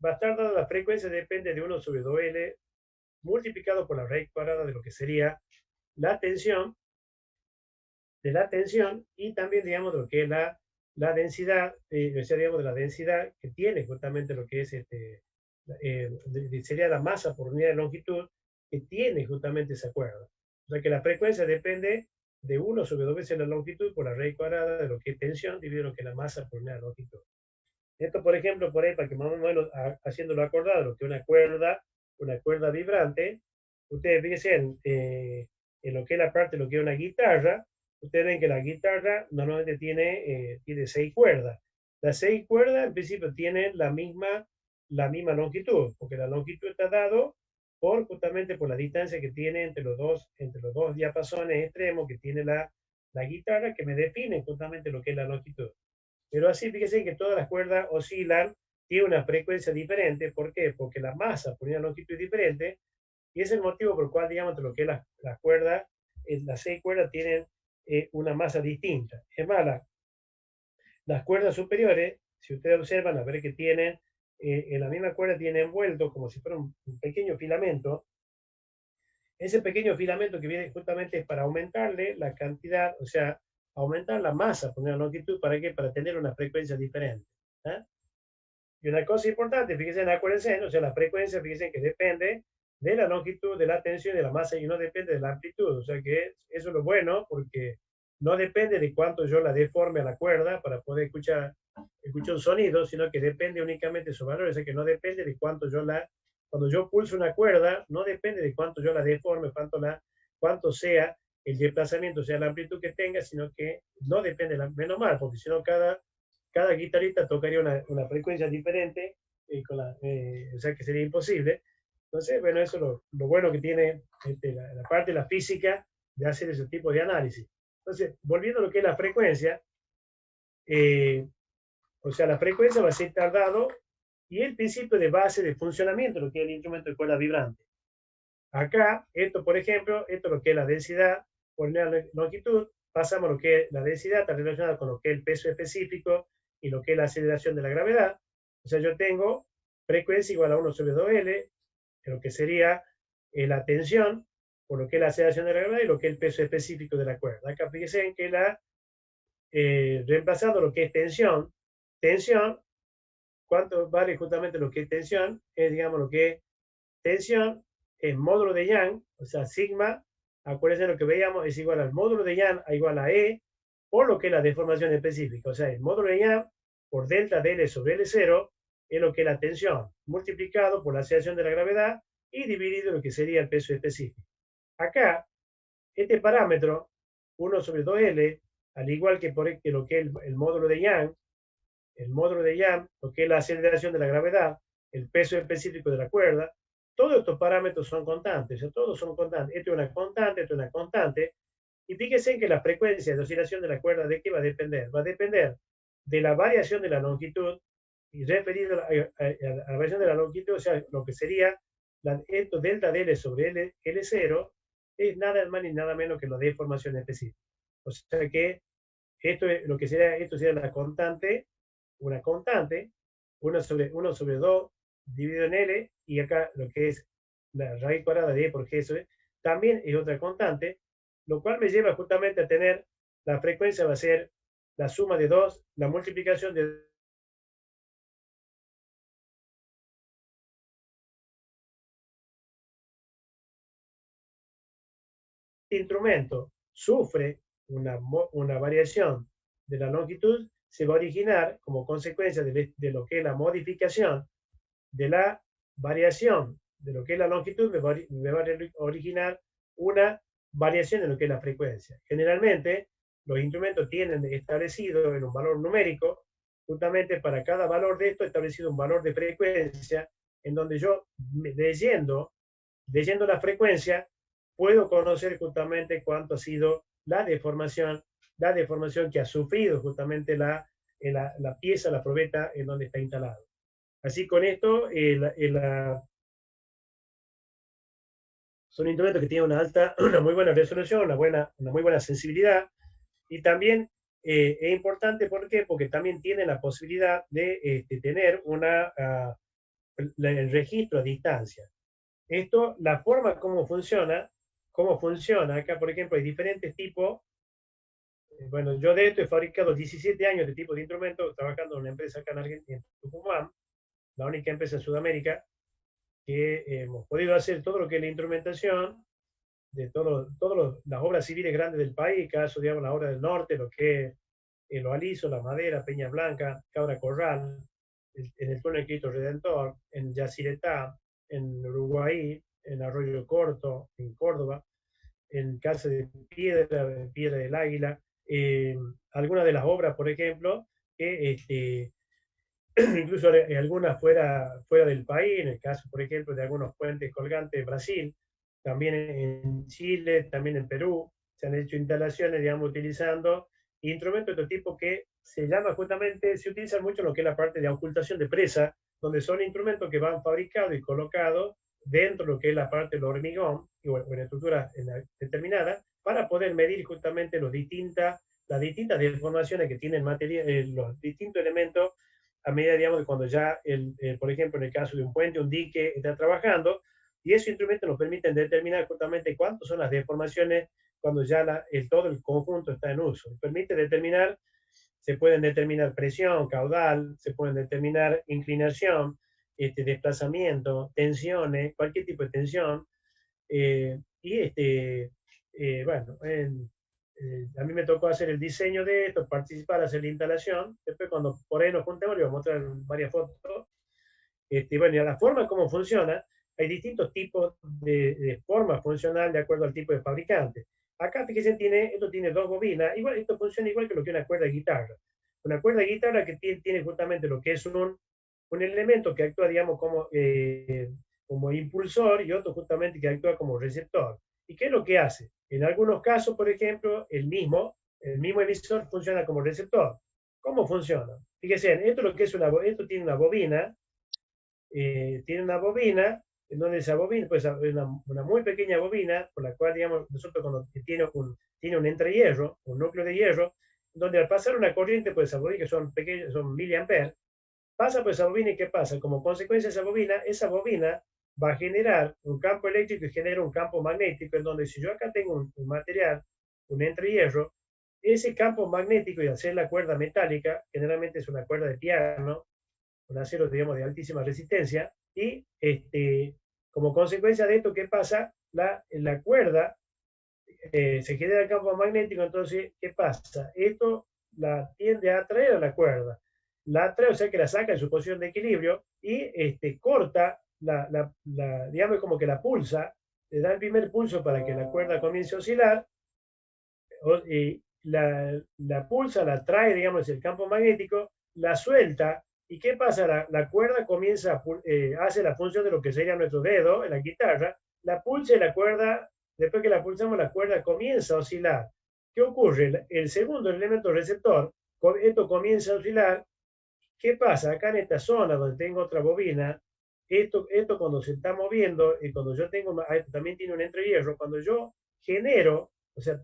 Va a estar dada la frecuencia, depende de 1 sobre 2L, multiplicado por la raíz cuadrada de lo que sería la tensión, y también, digamos, de lo que es la densidad, digamos, de la densidad que tiene justamente lo que es sería la masa por unidad de longitud que tiene justamente esa cuerda. O sea que la frecuencia depende de 1 sobre 2 veces la longitud por la raíz cuadrada de lo que es tensión dividido lo que es la masa por unidad de longitud. Esto, por ejemplo, por ahí, para que más o menos haciéndolo acordado, lo que es una cuerda vibrante, ustedes fíjense en lo que es la parte de lo que es una guitarra, ustedes ven que la guitarra normalmente tiene 6 cuerdas. Las 6 cuerdas, en principio, tienen la misma longitud, porque la longitud está dado justamente por la distancia que tiene entre los dos diapasones extremos que tiene la guitarra, que me define justamente lo que es la longitud. Pero así, fíjense que todas las cuerdas oscilan, tienen una frecuencia diferente. ¿Por qué? Porque la masa por una longitud es diferente, y es el motivo por el cual, digamos, lo que es las cuerdas, las 6 cuerdas tienen una masa distinta. Es más, las cuerdas superiores, si ustedes observan, a ver que tienen, en la misma cuerda tiene envuelto como si fuera un pequeño filamento. Ese pequeño filamento que viene justamente para aumentarle la cantidad, o sea, aumentar la masa por una longitud, ¿para qué? Para tener una frecuencia diferente. ¿Eh? Y una cosa importante, fíjense, acuérdense, o sea, la frecuencia, fíjense que depende de la longitud, de la tensión y de la masa, y no depende de la amplitud. O sea que eso es lo bueno, porque no depende de cuánto yo la deforme a la cuerda para poder escuchar un sonido, sino que depende únicamente de su valor. O sea que no depende de cuánto cuando yo pulso una cuerda, no depende de cuánto yo la deforme, cuánto sea el desplazamiento, o sea, la amplitud que tenga, sino que no depende, menos mal, porque si no cada guitarrista tocaría una frecuencia diferente, o sea que sería imposible. Entonces, bueno, eso es lo bueno que tiene la parte de la física de hacer ese tipo de análisis. Entonces, volviendo a lo que es la frecuencia, o sea, la frecuencia va a ser tardado y el principio de base de funcionamiento, lo que es el instrumento de cuerda vibrante. Acá, esto, por ejemplo, esto es lo que es la densidad por la longitud, pasamos a lo que es la densidad, está relacionada con lo que es el peso específico y lo que es la aceleración de la gravedad. O sea, yo tengo frecuencia igual a 1 sobre 2L, lo que sería la tensión, por lo que es la aceleración de la gravedad y lo que es el peso específico de la cuerda. Acá fíjense en que reemplazando lo que es tensión, ¿cuánto vale justamente lo que es tensión? Es, digamos, lo que es tensión en módulo de Young, o sea, sigma acuérdense lo que veíamos, es igual al módulo de Young a igual a E, por lo que es la deformación específica. O sea, el módulo de Young por delta de L sobre L0 es lo que es la tensión, multiplicado por la aceleración de la gravedad y dividido lo que sería el peso específico. Acá, este parámetro, 1 sobre 2L, al igual que lo que es el módulo de Young, lo que es la aceleración de la gravedad, el peso específico de la cuerda, todos estos parámetros son constantes, o sea, todos son constantes. Esto es una constante, esto es una constante. Y fíjense que la frecuencia de oscilación de la cuerda, ¿de qué va a depender? Va a depender de la variación de la longitud, y referido a la variación de la longitud, o sea, lo que sería esto delta de L sobre L0, es nada más ni nada menos que la deformación específica. O sea que esto es lo que sería, esto sería la constante, una constante, 1 sobre 2 dividido en L, y acá lo que es la raíz cuadrada de E por G sobre, también es otra constante, lo cual me lleva justamente a tener, la frecuencia va a ser la suma de 2, la multiplicación de este instrumento sufre una variación de la longitud, se va a originar como consecuencia de lo que es la modificación de la variación de lo que es la longitud, me va a originar una variación en lo que es la frecuencia. Generalmente, los instrumentos tienen establecido en un valor numérico, justamente para cada valor de esto, establecido un valor de frecuencia, en donde yo, leyendo la frecuencia, puedo conocer justamente cuánto ha sido la deformación que ha sufrido justamente la pieza, la probeta en donde está instalado. Así con esto, son instrumentos que tienen una muy buena resolución, una muy buena sensibilidad, y también es importante, ¿por qué? Porque también tienen la posibilidad de tener el registro a distancia. Esto, la forma cómo funciona, acá por ejemplo hay diferentes tipos. Bueno, yo de esto he fabricado 17 años de tipo de instrumentos, trabajando en una empresa acá en Argentina, en Tucumán, la única empresa en Sudamérica, que hemos podido hacer todo lo que es la instrumentación de todas las obras civiles grandes del país, caso, digamos, la obra del norte, lo que es el Aliso, La Madera, Peña Blanca, Cabra Corral, en el túnel Cristo Redentor, en Yacyretá, en Uruguay, en Arroyo Corto, en Córdoba, en Casa de Piedra del Águila, algunas de las obras, por ejemplo, que incluso algunas fuera del país, en el caso, por ejemplo, de algunos puentes colgantes de Brasil, también en Chile, también en Perú, se han hecho instalaciones, digamos, utilizando instrumentos de este tipo que se llama justamente, se utilizan mucho lo que es la parte de ocultación de presa, donde son instrumentos que van fabricados y colocados dentro de lo que es la parte del hormigón, o en estructura determinada, para poder medir justamente las distintas deformaciones que tienen los distintos elementos a medida, digamos, de cuando ya, por ejemplo, en el caso de un puente, un dique está trabajando, y esos instrumentos nos permiten determinar justamente cuántas son las deformaciones cuando ya todo el conjunto está en uso. Permite determinar, se pueden determinar presión, caudal, se pueden determinar inclinación, desplazamiento, tensiones, cualquier tipo de tensión, bueno, a mí me tocó hacer el diseño de esto, participar, hacer la instalación. Después, cuando por ahí nos juntemos, les voy a mostrar varias fotos. Bueno, y a la forma cómo funciona, hay distintos tipos de forma funcional de acuerdo al tipo de fabricante. Acá, fíjense, esto tiene dos bobinas. Igual, esto funciona igual que lo que es una cuerda de guitarra. Una cuerda de guitarra que tiene justamente lo que es un elemento que actúa, digamos, como impulsor, y otro justamente que actúa como receptor. ¿Y qué es lo que hace? En algunos casos, por ejemplo, el mismo emisor funciona como receptor. ¿Cómo funciona? Fíjense, esto tiene una bobina, en donde esa bobina, pues una muy pequeña bobina, por la cual, digamos, nosotros cuando tiene un entrehierro, un núcleo de hierro, donde al pasar una corriente, pues esa bobina, que son pequeños, son miliamperes, pasa por esa bobina, y ¿qué pasa? Como consecuencia de esa bobina va a generar un campo eléctrico y genera un campo magnético, en donde si yo acá tengo un material, un entrehierro, ese campo magnético, y al ser la cuerda metálica, generalmente es una cuerda de piano, un acero, digamos, de altísima resistencia, y como consecuencia de esto, ¿qué pasa? La cuerda se genera el campo magnético, entonces, ¿qué pasa? Esto la tiende a atraer a la cuerda. La atrae, o sea que la saca de su posición de equilibrio y corta, digamos como que la pulsa, le da el primer pulso para que la cuerda comience a oscilar, y la pulsa, la trae, digamos, el campo magnético, la suelta, ¿y qué pasa? La cuerda comienza, hace la función de lo que sería nuestro dedo en la guitarra, la pulsa y la cuerda, después que la pulsamos, la cuerda comienza a oscilar. ¿Qué ocurre? El segundo elemento receptor, esto comienza a oscilar. ¿Qué pasa? Acá en esta zona donde tengo otra bobina, esto cuando se está moviendo y cuando yo tengo, también tiene un entrehierro, cuando yo genero, o sea,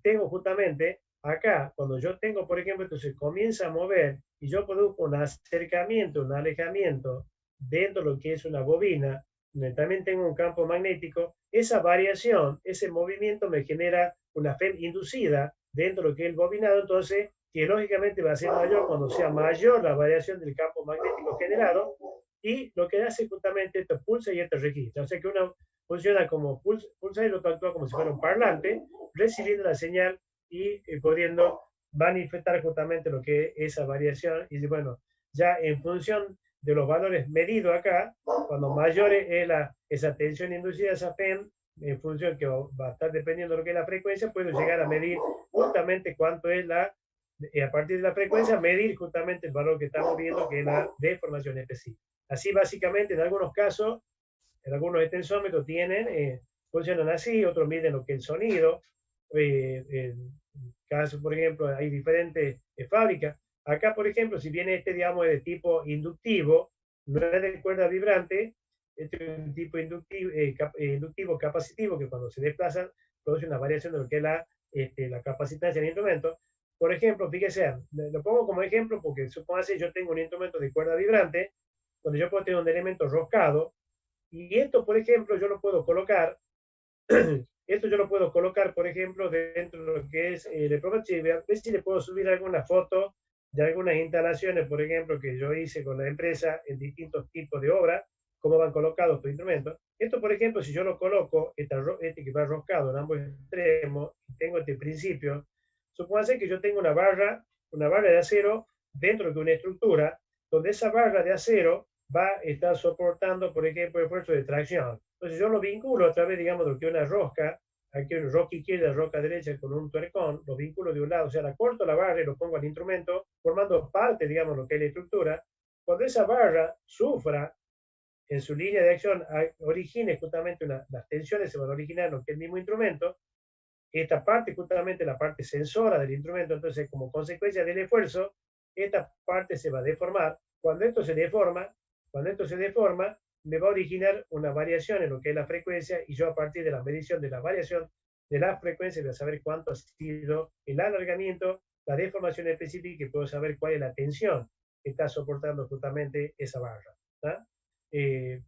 tengo justamente acá, cuando yo tengo, por ejemplo, esto se comienza a mover y yo produzco un acercamiento, un alejamiento dentro de lo que es una bobina, donde también tengo un campo magnético, esa variación, ese movimiento me genera una FEM inducida dentro de lo que es el bobinado, entonces que lógicamente va a ser mayor cuando sea mayor la variación del campo magnético generado, y lo que hace justamente esto pulsa y esto registra. O sea que uno funciona como pulsa y el otro actúa como si fuera un parlante, recibiendo la señal y pudiendo manifestar justamente lo que es esa variación. Y bueno, ya en función de los valores medidos acá, cuando mayor es esa tensión inducida, esa PEM, en función que va a estar dependiendo de lo que es la frecuencia, puedo llegar a medir justamente cuánto es a partir de la frecuencia, medir justamente el valor que estamos viendo, que es la deformación específica. Así, básicamente, en algunos casos, en algunos extensómetros funcionan así, otros miden lo que es el sonido. En caso, por ejemplo, hay diferentes fábricas. Acá, por ejemplo, si viene digamos, de tipo inductivo, no es de cuerda vibrante, este es un tipo inductivo capacitivo, que cuando se desplazan produce una variación de lo que es la capacitancia del instrumento. Por ejemplo, fíjese, lo pongo como ejemplo porque supóngase yo tengo un instrumento de cuerda vibrante, donde yo puedo tener un elemento roscado, y esto, por ejemplo, yo lo puedo colocar, esto yo lo puedo colocar, por ejemplo, dentro de lo que es el programa. A ver si le puedo subir alguna foto de algunas instalaciones, por ejemplo, que yo hice con la empresa en distintos tipos de obras, cómo van colocados estos instrumentos. Esto, por ejemplo, si yo lo coloco, este que va roscado en ambos extremos, tengo este principio, supóngase que yo tengo una barra de acero dentro de una estructura, donde esa barra de acero va a estar soportando, por ejemplo, el esfuerzo de tracción. Entonces yo lo vinculo a través, digamos, de lo que una rosca, aquí una rosca izquierda, rosca derecha con un tuercón, lo vinculo de un lado, o sea, la corto la barra y lo pongo al instrumento, formando parte, digamos, de lo que es la estructura. Cuando esa barra sufra en su línea de acción, origine justamente las tensiones se van a originar en lo que es el mismo instrumento, esta parte, justamente la parte sensora del instrumento, entonces como consecuencia del esfuerzo, esta parte se va a deformar. Cuando esto se deforma, me va a originar una variación en lo que es la frecuencia, y yo a partir de la medición de la variación de la frecuencia voy a saber cuánto ha sido el alargamiento, la deformación específica, y puedo saber cuál es la tensión que está soportando justamente esa barra. Eh,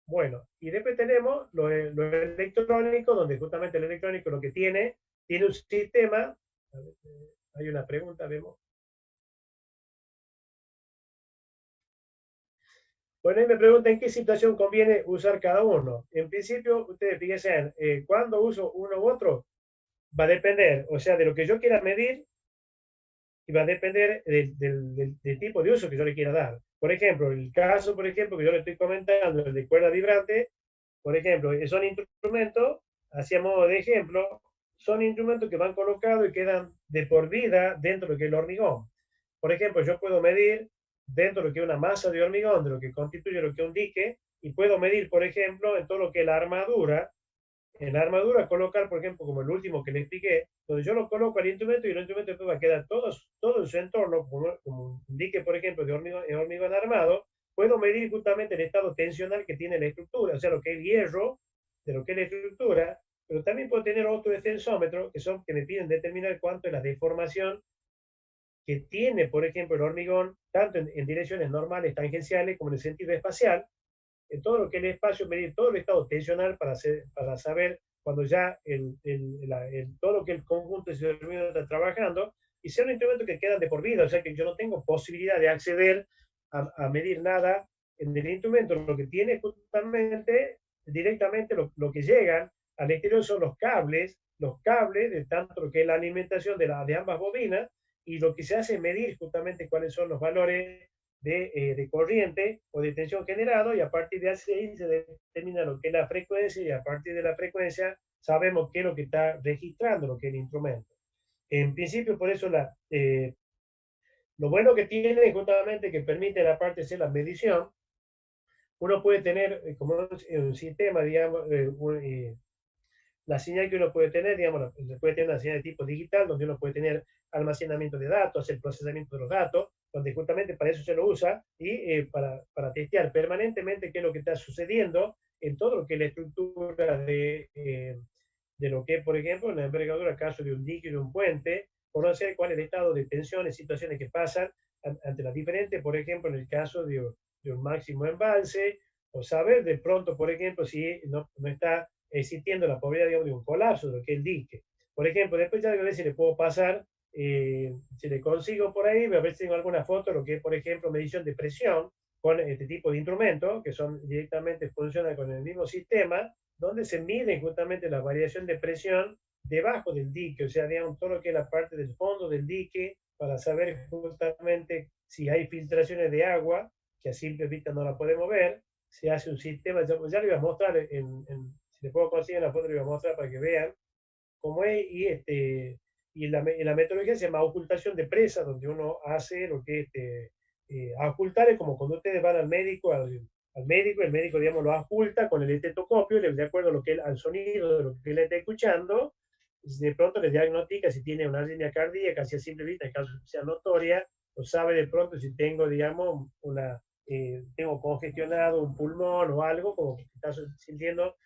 bueno, y después tenemos lo electrónico, donde justamente el electrónico lo que tiene un sistema. A ver, hay una pregunta, vemos. Bueno, y me preguntan en qué situación conviene usar cada uno. En principio, ustedes fíjense, cuando uso uno u otro, va a depender, o sea, de lo que yo quiera medir, y va a depender del tipo de uso que yo le quiera dar. Por ejemplo, el caso, por ejemplo, que yo le estoy comentando, el de cuerda vibrante, por ejemplo, son instrumentos, así a modo de ejemplo, son instrumentos que van colocados y quedan de por vida dentro de lo que es el hormigón. Por ejemplo, yo puedo medir dentro de lo que es una masa de hormigón, de lo que constituye lo que es un dique, y puedo medir, por ejemplo, en todo lo que es la armadura, en la armadura colocar, por ejemplo, como el último que le expliqué, donde yo lo coloco al instrumento y el instrumento después va a quedar todo en su entorno, como un dique, por ejemplo, de hormigón armado. Puedo medir justamente el estado tensional que tiene la estructura, o sea, lo que es el hierro, de lo que es la estructura, pero también puedo tener otro tensómetro que me piden determinar cuánto es la deformación que tiene, por ejemplo, el hormigón, tanto en direcciones normales, tangenciales, como en el sentido espacial, en todo lo que es el espacio, medir todo el estado tensional para saber cuando ya todo lo que el conjunto de circuito está trabajando, y sea un instrumento que queda de por vida, o sea que yo no tengo posibilidad de acceder a medir nada en el instrumento, lo que tiene justamente directamente lo que llegan al exterior son los cables de tanto lo que es la alimentación de ambas bobinas, y lo que se hace es medir justamente cuáles son los valores de corriente o de tensión generado, y a partir de ahí se determina lo que es la frecuencia, y a partir de la frecuencia sabemos qué es lo que está registrando lo que es el instrumento. En principio, por eso lo bueno que tiene es justamente que permite la parte de hacer la medición. Uno puede tener como un sistema, digamos, la señal que uno puede tener, digamos, se puede tener una señal de tipo digital, donde uno puede tener almacenamiento de datos, el procesamiento de los datos, donde justamente para eso se lo usa, y para testear permanentemente qué es lo que está sucediendo en todo lo que es la estructura de lo que, por ejemplo, en la envergadura, caso de un dique y de un puente, conocer cuál es el estado de tensiones, situaciones que pasan ante las diferentes, por ejemplo, en el caso de un máximo embalse, o saber de pronto, por ejemplo, si no está existiendo la probabilidad, digamos, de un colapso de lo que es el dique. Por ejemplo, después ya a ver si le puedo pasar, si le consigo por ahí, a ver si tengo alguna foto, lo que es, por ejemplo, medición de presión con este tipo de instrumentos, que son directamente funcionan con el mismo sistema, donde se mide justamente la variación de presión debajo del dique, o sea, digamos, todo lo que es la parte del fondo del dique, para saber justamente si hay filtraciones de agua, que a simple vista no la podemos ver. Se hace un sistema, ya le voy a mostrar, si le puedo conseguir la foto, le voy a mostrar para que vean cómo es, y la metodología se llama ocultación de presa, donde uno hace lo que es ocultar, es como cuando ustedes van al médico, al médico, el médico, digamos, lo oculta con el estetoscopio, de acuerdo a lo que al sonido de lo que él está escuchando, de pronto le diagnostica si tiene una arritmia cardíaca, si a simple vista, en caso sea notoria, o sabe de pronto si tengo, digamos, tengo congestionado un pulmón o algo, como que está sintiendo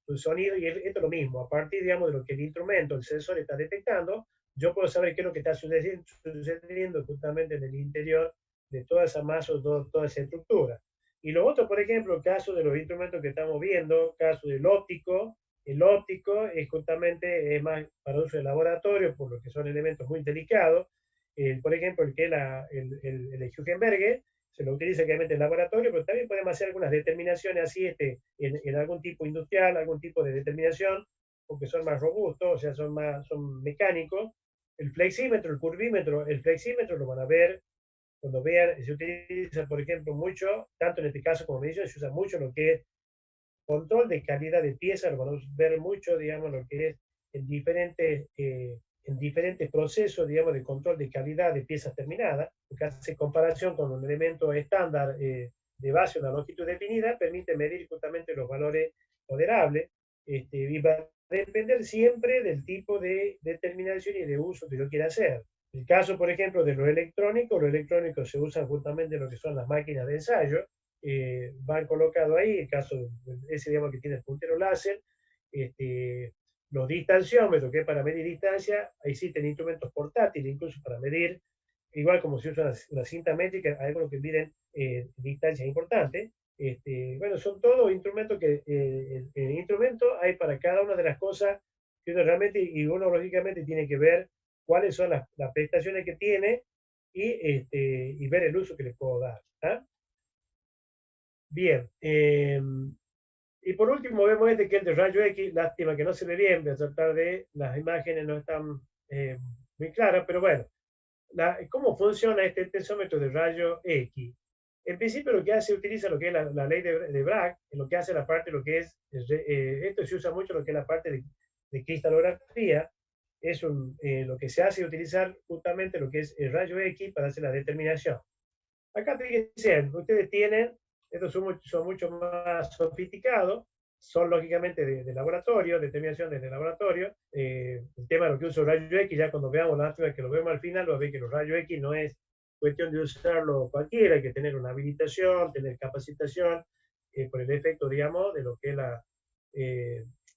un sonido, y esto es lo mismo. A partir, digamos, de lo que el instrumento, el sensor está detectando, yo puedo saber qué es lo que está sucediendo justamente en el interior de toda esa masa, toda esa estructura. Y lo otro, por ejemplo, el caso de los instrumentos que estamos viendo, caso del óptico, el óptico es justamente más para uso de laboratorio, por lo que son elementos muy delicados. Por ejemplo, el que es el Hugenberger, se lo utiliza claramente en laboratorio, pero también podemos hacer algunas determinaciones así en algún tipo industrial, algún tipo de determinación, porque son más robustos, o sea, son mecánicos. El flexímetro, el curvímetro, el flexímetro lo van a ver cuando vean, se utiliza, por ejemplo, mucho, tanto en este caso como medición, se usa mucho lo que es control de calidad de piezas, lo vamos a ver mucho, digamos, lo que es en diferentes procesos, digamos, de control de calidad de piezas terminadas, que hace comparación con un elemento estándar de base, una longitud definida, permite medir justamente los valores moderables, y va a depender siempre del tipo de determinación y de uso que yo quiera hacer. El caso, por ejemplo, de lo electrónico se usa justamente lo que son las máquinas de ensayo, van colocados ahí, el caso de ese, digamos, que tiene el puntero láser, los distanciómetros, que es para medir distancia, existen instrumentos portátiles, incluso para medir, igual como se usa una cinta métrica, hay algunos que miden distancias importantes. Bueno, son todos instrumentos que, en instrumento hay para cada una de las cosas que uno realmente, y uno lógicamente tiene que ver cuáles son las prestaciones que tiene, y ver el uso que le puedo dar. ¿Ah? Bien. Y por último vemos que es de rayo X, lástima que no se ve bien, voy a tratar de, las imágenes no están muy claras, pero bueno, ¿cómo funciona este tensómetro de rayo X? En principio lo que hace, utiliza lo que es la ley de Bragg, lo que hace la parte, lo que es, esto se usa mucho lo que es la parte de cristalografía, lo que se hace es utilizar justamente lo que es el rayo X para hacer la determinación. Acá fíjense, ustedes tienen, estos son mucho más sofisticados, son lógicamente de laboratorio, determinaciones de laboratorio. El tema de lo que uso rayo X, ya cuando veamos la que lo vemos al final, lo ve que los rayos X no es cuestión de usarlo cualquiera, hay que tener una habilitación, tener capacitación, por el efecto, digamos, de lo que es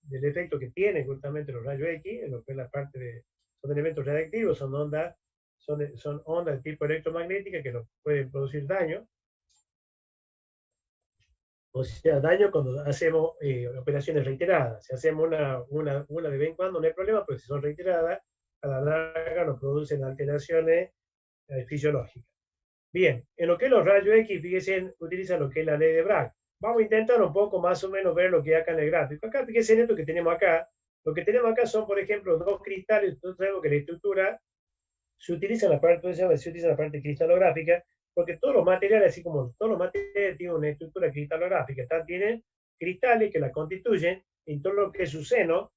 del efecto que tienen justamente los rayos X, en lo que es la parte son elementos radiactivos, son ondas de tipo electromagnética que nos pueden producir daño. O sea, daño cuando hacemos operaciones reiteradas. Si hacemos una de vez en cuando no hay problema, pero si son reiteradas, a la larga nos producen alteraciones fisiológicas. Bien, en lo que es los rayos X, fíjense, utilizan lo que es la ley de Bragg. vamos a intentar un poco más o menos ver lo que hay acá en el gráfico. Acá, fíjense en esto que tenemos acá. Lo que tenemos acá son, por ejemplo, dos cristales. Nosotros sabemos que la estructura se utiliza la parte cristalográfica, porque todos los materiales, así como todos los materiales tienen una estructura cristalográfica, tienen cristales que la constituyen, y todo lo que es su seno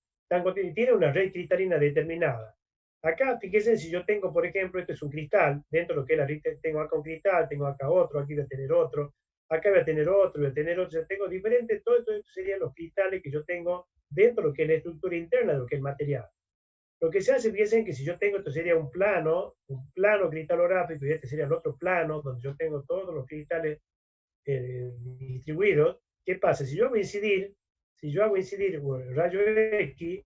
tiene una red cristalina determinada. Acá, fíjense, si yo tengo, por ejemplo, este es un cristal, dentro de lo que es la red, tengo acá un cristal, tengo acá otro, aquí voy a tener otro, acá voy a tener otro, voy a tener otro, yo tengo diferentes, todo esto serían los cristales que yo tengo dentro de lo que es la estructura interna de lo que es el material. Lo que se hace, fíjense que si yo tengo, esto sería un plano cristalográfico, y este sería el otro plano, donde yo tengo todos los cristales distribuidos. ¿Qué pasa? Si yo hago incidir un rayo X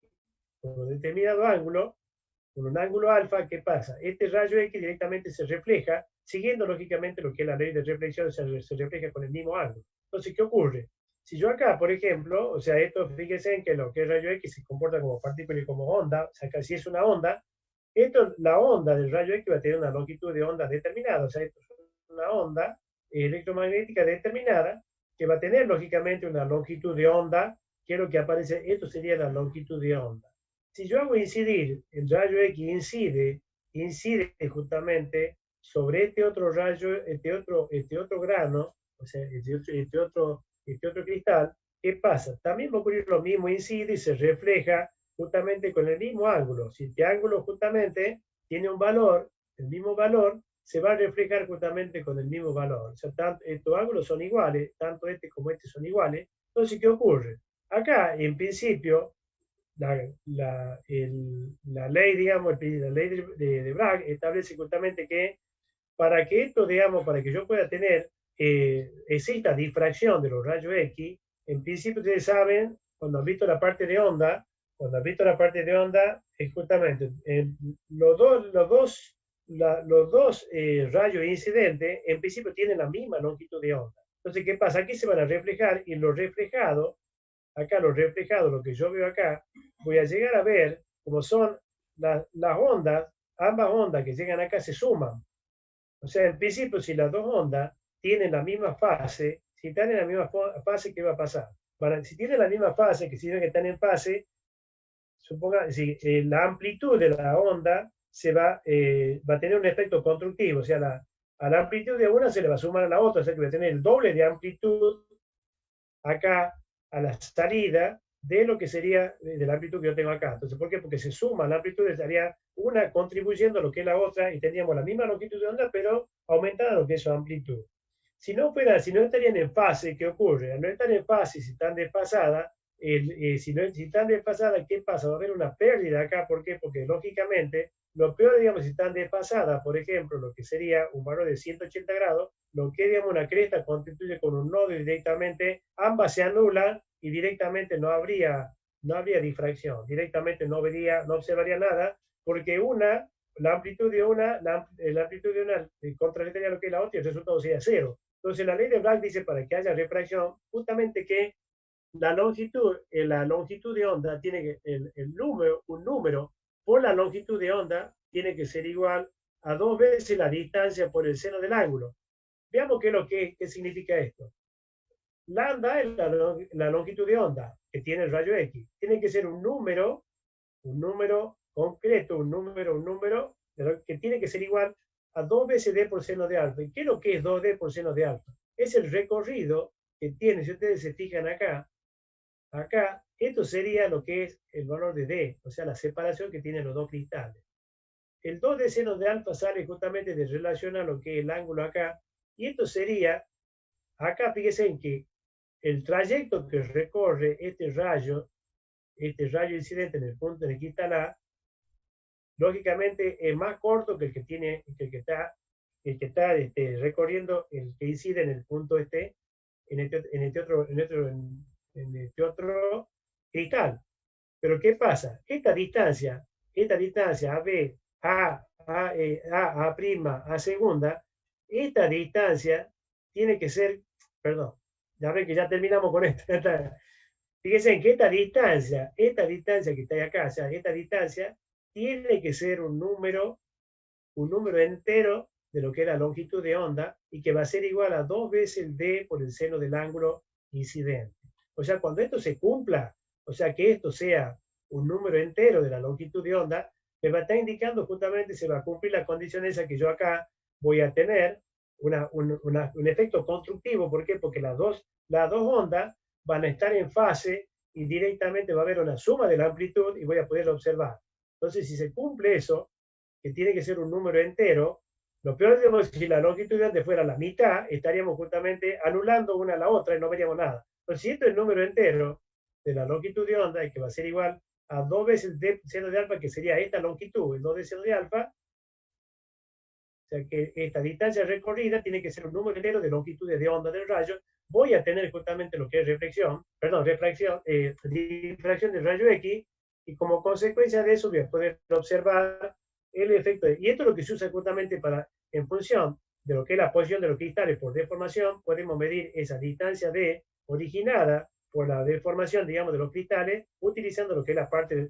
con un determinado ángulo, con un ángulo alfa, ¿qué pasa? Este rayo X directamente se refleja, siguiendo lógicamente lo que es la ley de reflexión, se refleja con el mismo ángulo. Entonces, ¿qué ocurre? Si yo acá, por ejemplo, o sea, esto, fíjense en que lo que es rayo X se comporta como partícula y como onda, o sea, que si es una onda, la onda del rayo X va a tener una longitud de onda determinada, o sea, esto es una onda electromagnética determinada que va a tener lógicamente una longitud de onda, que es lo que aparece, esto sería la longitud de onda. Si yo hago incidir, el rayo X incide justamente sobre este otro rayo, este otro grano, o sea, este otro cristal, ¿qué pasa? También va a ocurrir lo mismo, incide y se refleja justamente con el mismo ángulo. Si este ángulo justamente tiene un valor, el mismo valor, se va a reflejar justamente con el mismo valor. O sea, estos ángulos son iguales, tanto este como este son iguales. Entonces, ¿qué ocurre? Acá, en principio, la ley, digamos, la ley de Bragg establece justamente que para que esto, digamos, para que yo pueda tener, exista difracción de los rayos X, en principio ustedes saben, cuando han visto la parte de onda, es justamente los dos rayos incidentes, en principio tienen la misma longitud de onda. Entonces, ¿qué pasa? Aquí se van a reflejar y acá lo reflejado, lo que yo veo acá, voy a llegar a ver como son las ondas, ambas ondas que llegan acá se suman. O sea, en principio, si las dos ondas tienen la misma fase, si están en la misma fase, ¿qué va a pasar? Si tienen la misma fase, que significa que están en fase, suponga, si la amplitud de la onda va a tener un efecto constructivo, o sea, a la amplitud de una se le va a sumar a la otra, o sea que va a tener el doble de amplitud acá a la salida de lo que sería de la amplitud que yo tengo acá. Entonces, ¿por qué? Porque se suma la amplitud, estaría una contribuyendo a lo que es la otra y tendríamos la misma longitud de onda, pero aumentada lo que es su amplitud. Si no estarían en fase, ¿qué ocurre? Al no estar en fase, si están desfasadas, si están desfasadas, ¿qué pasa? Va a haber una pérdida acá, ¿por qué? Porque lógicamente, lo peor, digamos, si están desfasadas, por ejemplo, lo que sería un valor de 180 grados, lo que, digamos, una cresta constituye con un nodo y directamente ambas se anulan y directamente no habría difracción, directamente no observaría nada, porque la amplitud de la amplitud de una contrarrestaría lo que es la otra y el resultado sería cero. Entonces la ley de Bragg dice para que haya refracción, justamente que la longitud de onda tiene que, un número por la longitud de onda tiene que ser igual a dos veces la distancia por el seno del ángulo. Veamos qué significa esto. Lambda es la longitud de onda que tiene el rayo X. Tiene que ser un número concreto, un número que tiene que ser igual a 2 veces d por seno de alfa. ¿Y qué es lo que es 2d por seno de alfa? Es el recorrido que tiene, si ustedes se fijan acá, esto sería lo que es el valor de d, o sea, la separación que tienen los dos cristales. El 2 de seno de alfa sale justamente de relación a lo que es el ángulo acá, y esto sería, acá fíjense en que el trayecto que recorre este rayo incidente en el punto en el que está la, lógicamente es más corto que el que tiene, el que está recorriendo, el que incide en el punto en este otro cristal. Pero ¿qué pasa? Esta distancia AB, A segunda, esta distancia tiene que ser, perdón, ya ven que ya terminamos con esto. Fíjense en que esta distancia que está acá, o sea, esta distancia tiene que ser un número entero de lo que es la longitud de onda y que va a ser igual a 2 veces el d por el seno del ángulo incidente. O sea, cuando esto se cumpla, o sea, que esto sea un número entero de la longitud de onda, me va a estar indicando justamente se va a cumplir la condición esa que yo acá voy a tener un efecto constructivo. ¿Por qué? Porque las dos ondas van a estar en fase y directamente va a haber una suma de la amplitud y voy a poder observar. Entonces, si se cumple eso, que tiene que ser un número entero, lo peor, digamos, si la longitud de onda fuera la mitad, estaríamos justamente anulando una a la otra y no veríamos nada. Entonces, si esto es el número entero de la longitud de onda, y que va a ser igual a 2 veces d seno de alfa, que sería esta longitud, el 2 de seno de alfa, o sea que esta distancia recorrida tiene que ser un número entero de longitudes de onda del rayo. Voy a tener justamente lo que es difracción del rayo X, y como consecuencia de eso voy a poder observar el efecto. Y esto es lo que se usa justamente para, en función de lo que es la posición de los cristales por deformación, podemos medir esa distancia D originada por la deformación, digamos, de los cristales, utilizando lo que es la parte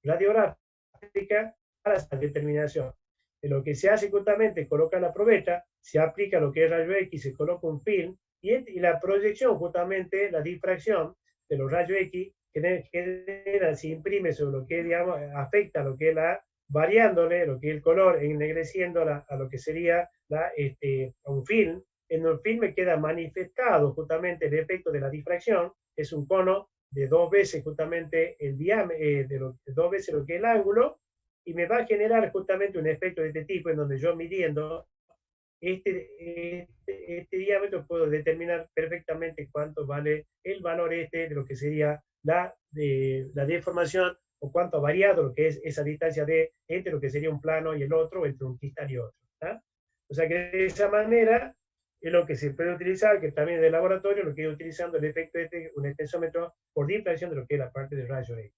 radiográfica para esa determinación. Lo que se hace justamente, coloca la probeta, se aplica lo que es rayo X, se coloca un film, y la proyección, justamente, la difracción de los rayos X, que se imprime sobre lo que, digamos, afecta lo que es variándole lo que es el color, ennegreciendo a lo que sería un film. En el film me queda manifestado justamente el efecto de la difracción, es un cono de 2 veces justamente el diámetro, de 2 veces lo que es el ángulo, y me va a generar justamente un efecto de este tipo, en donde yo midiendo este diámetro puedo determinar perfectamente cuánto vale el valor de lo que sería la deformación, o cuánto ha variado lo que es esa distancia entre lo que sería un plano y el otro, entre un cristal y otro. ¿Tá? O sea que de esa manera es lo que se puede utilizar, que también en el laboratorio lo que es utilizando el efecto un extensómetro por difracción de lo que es la parte del rayo X.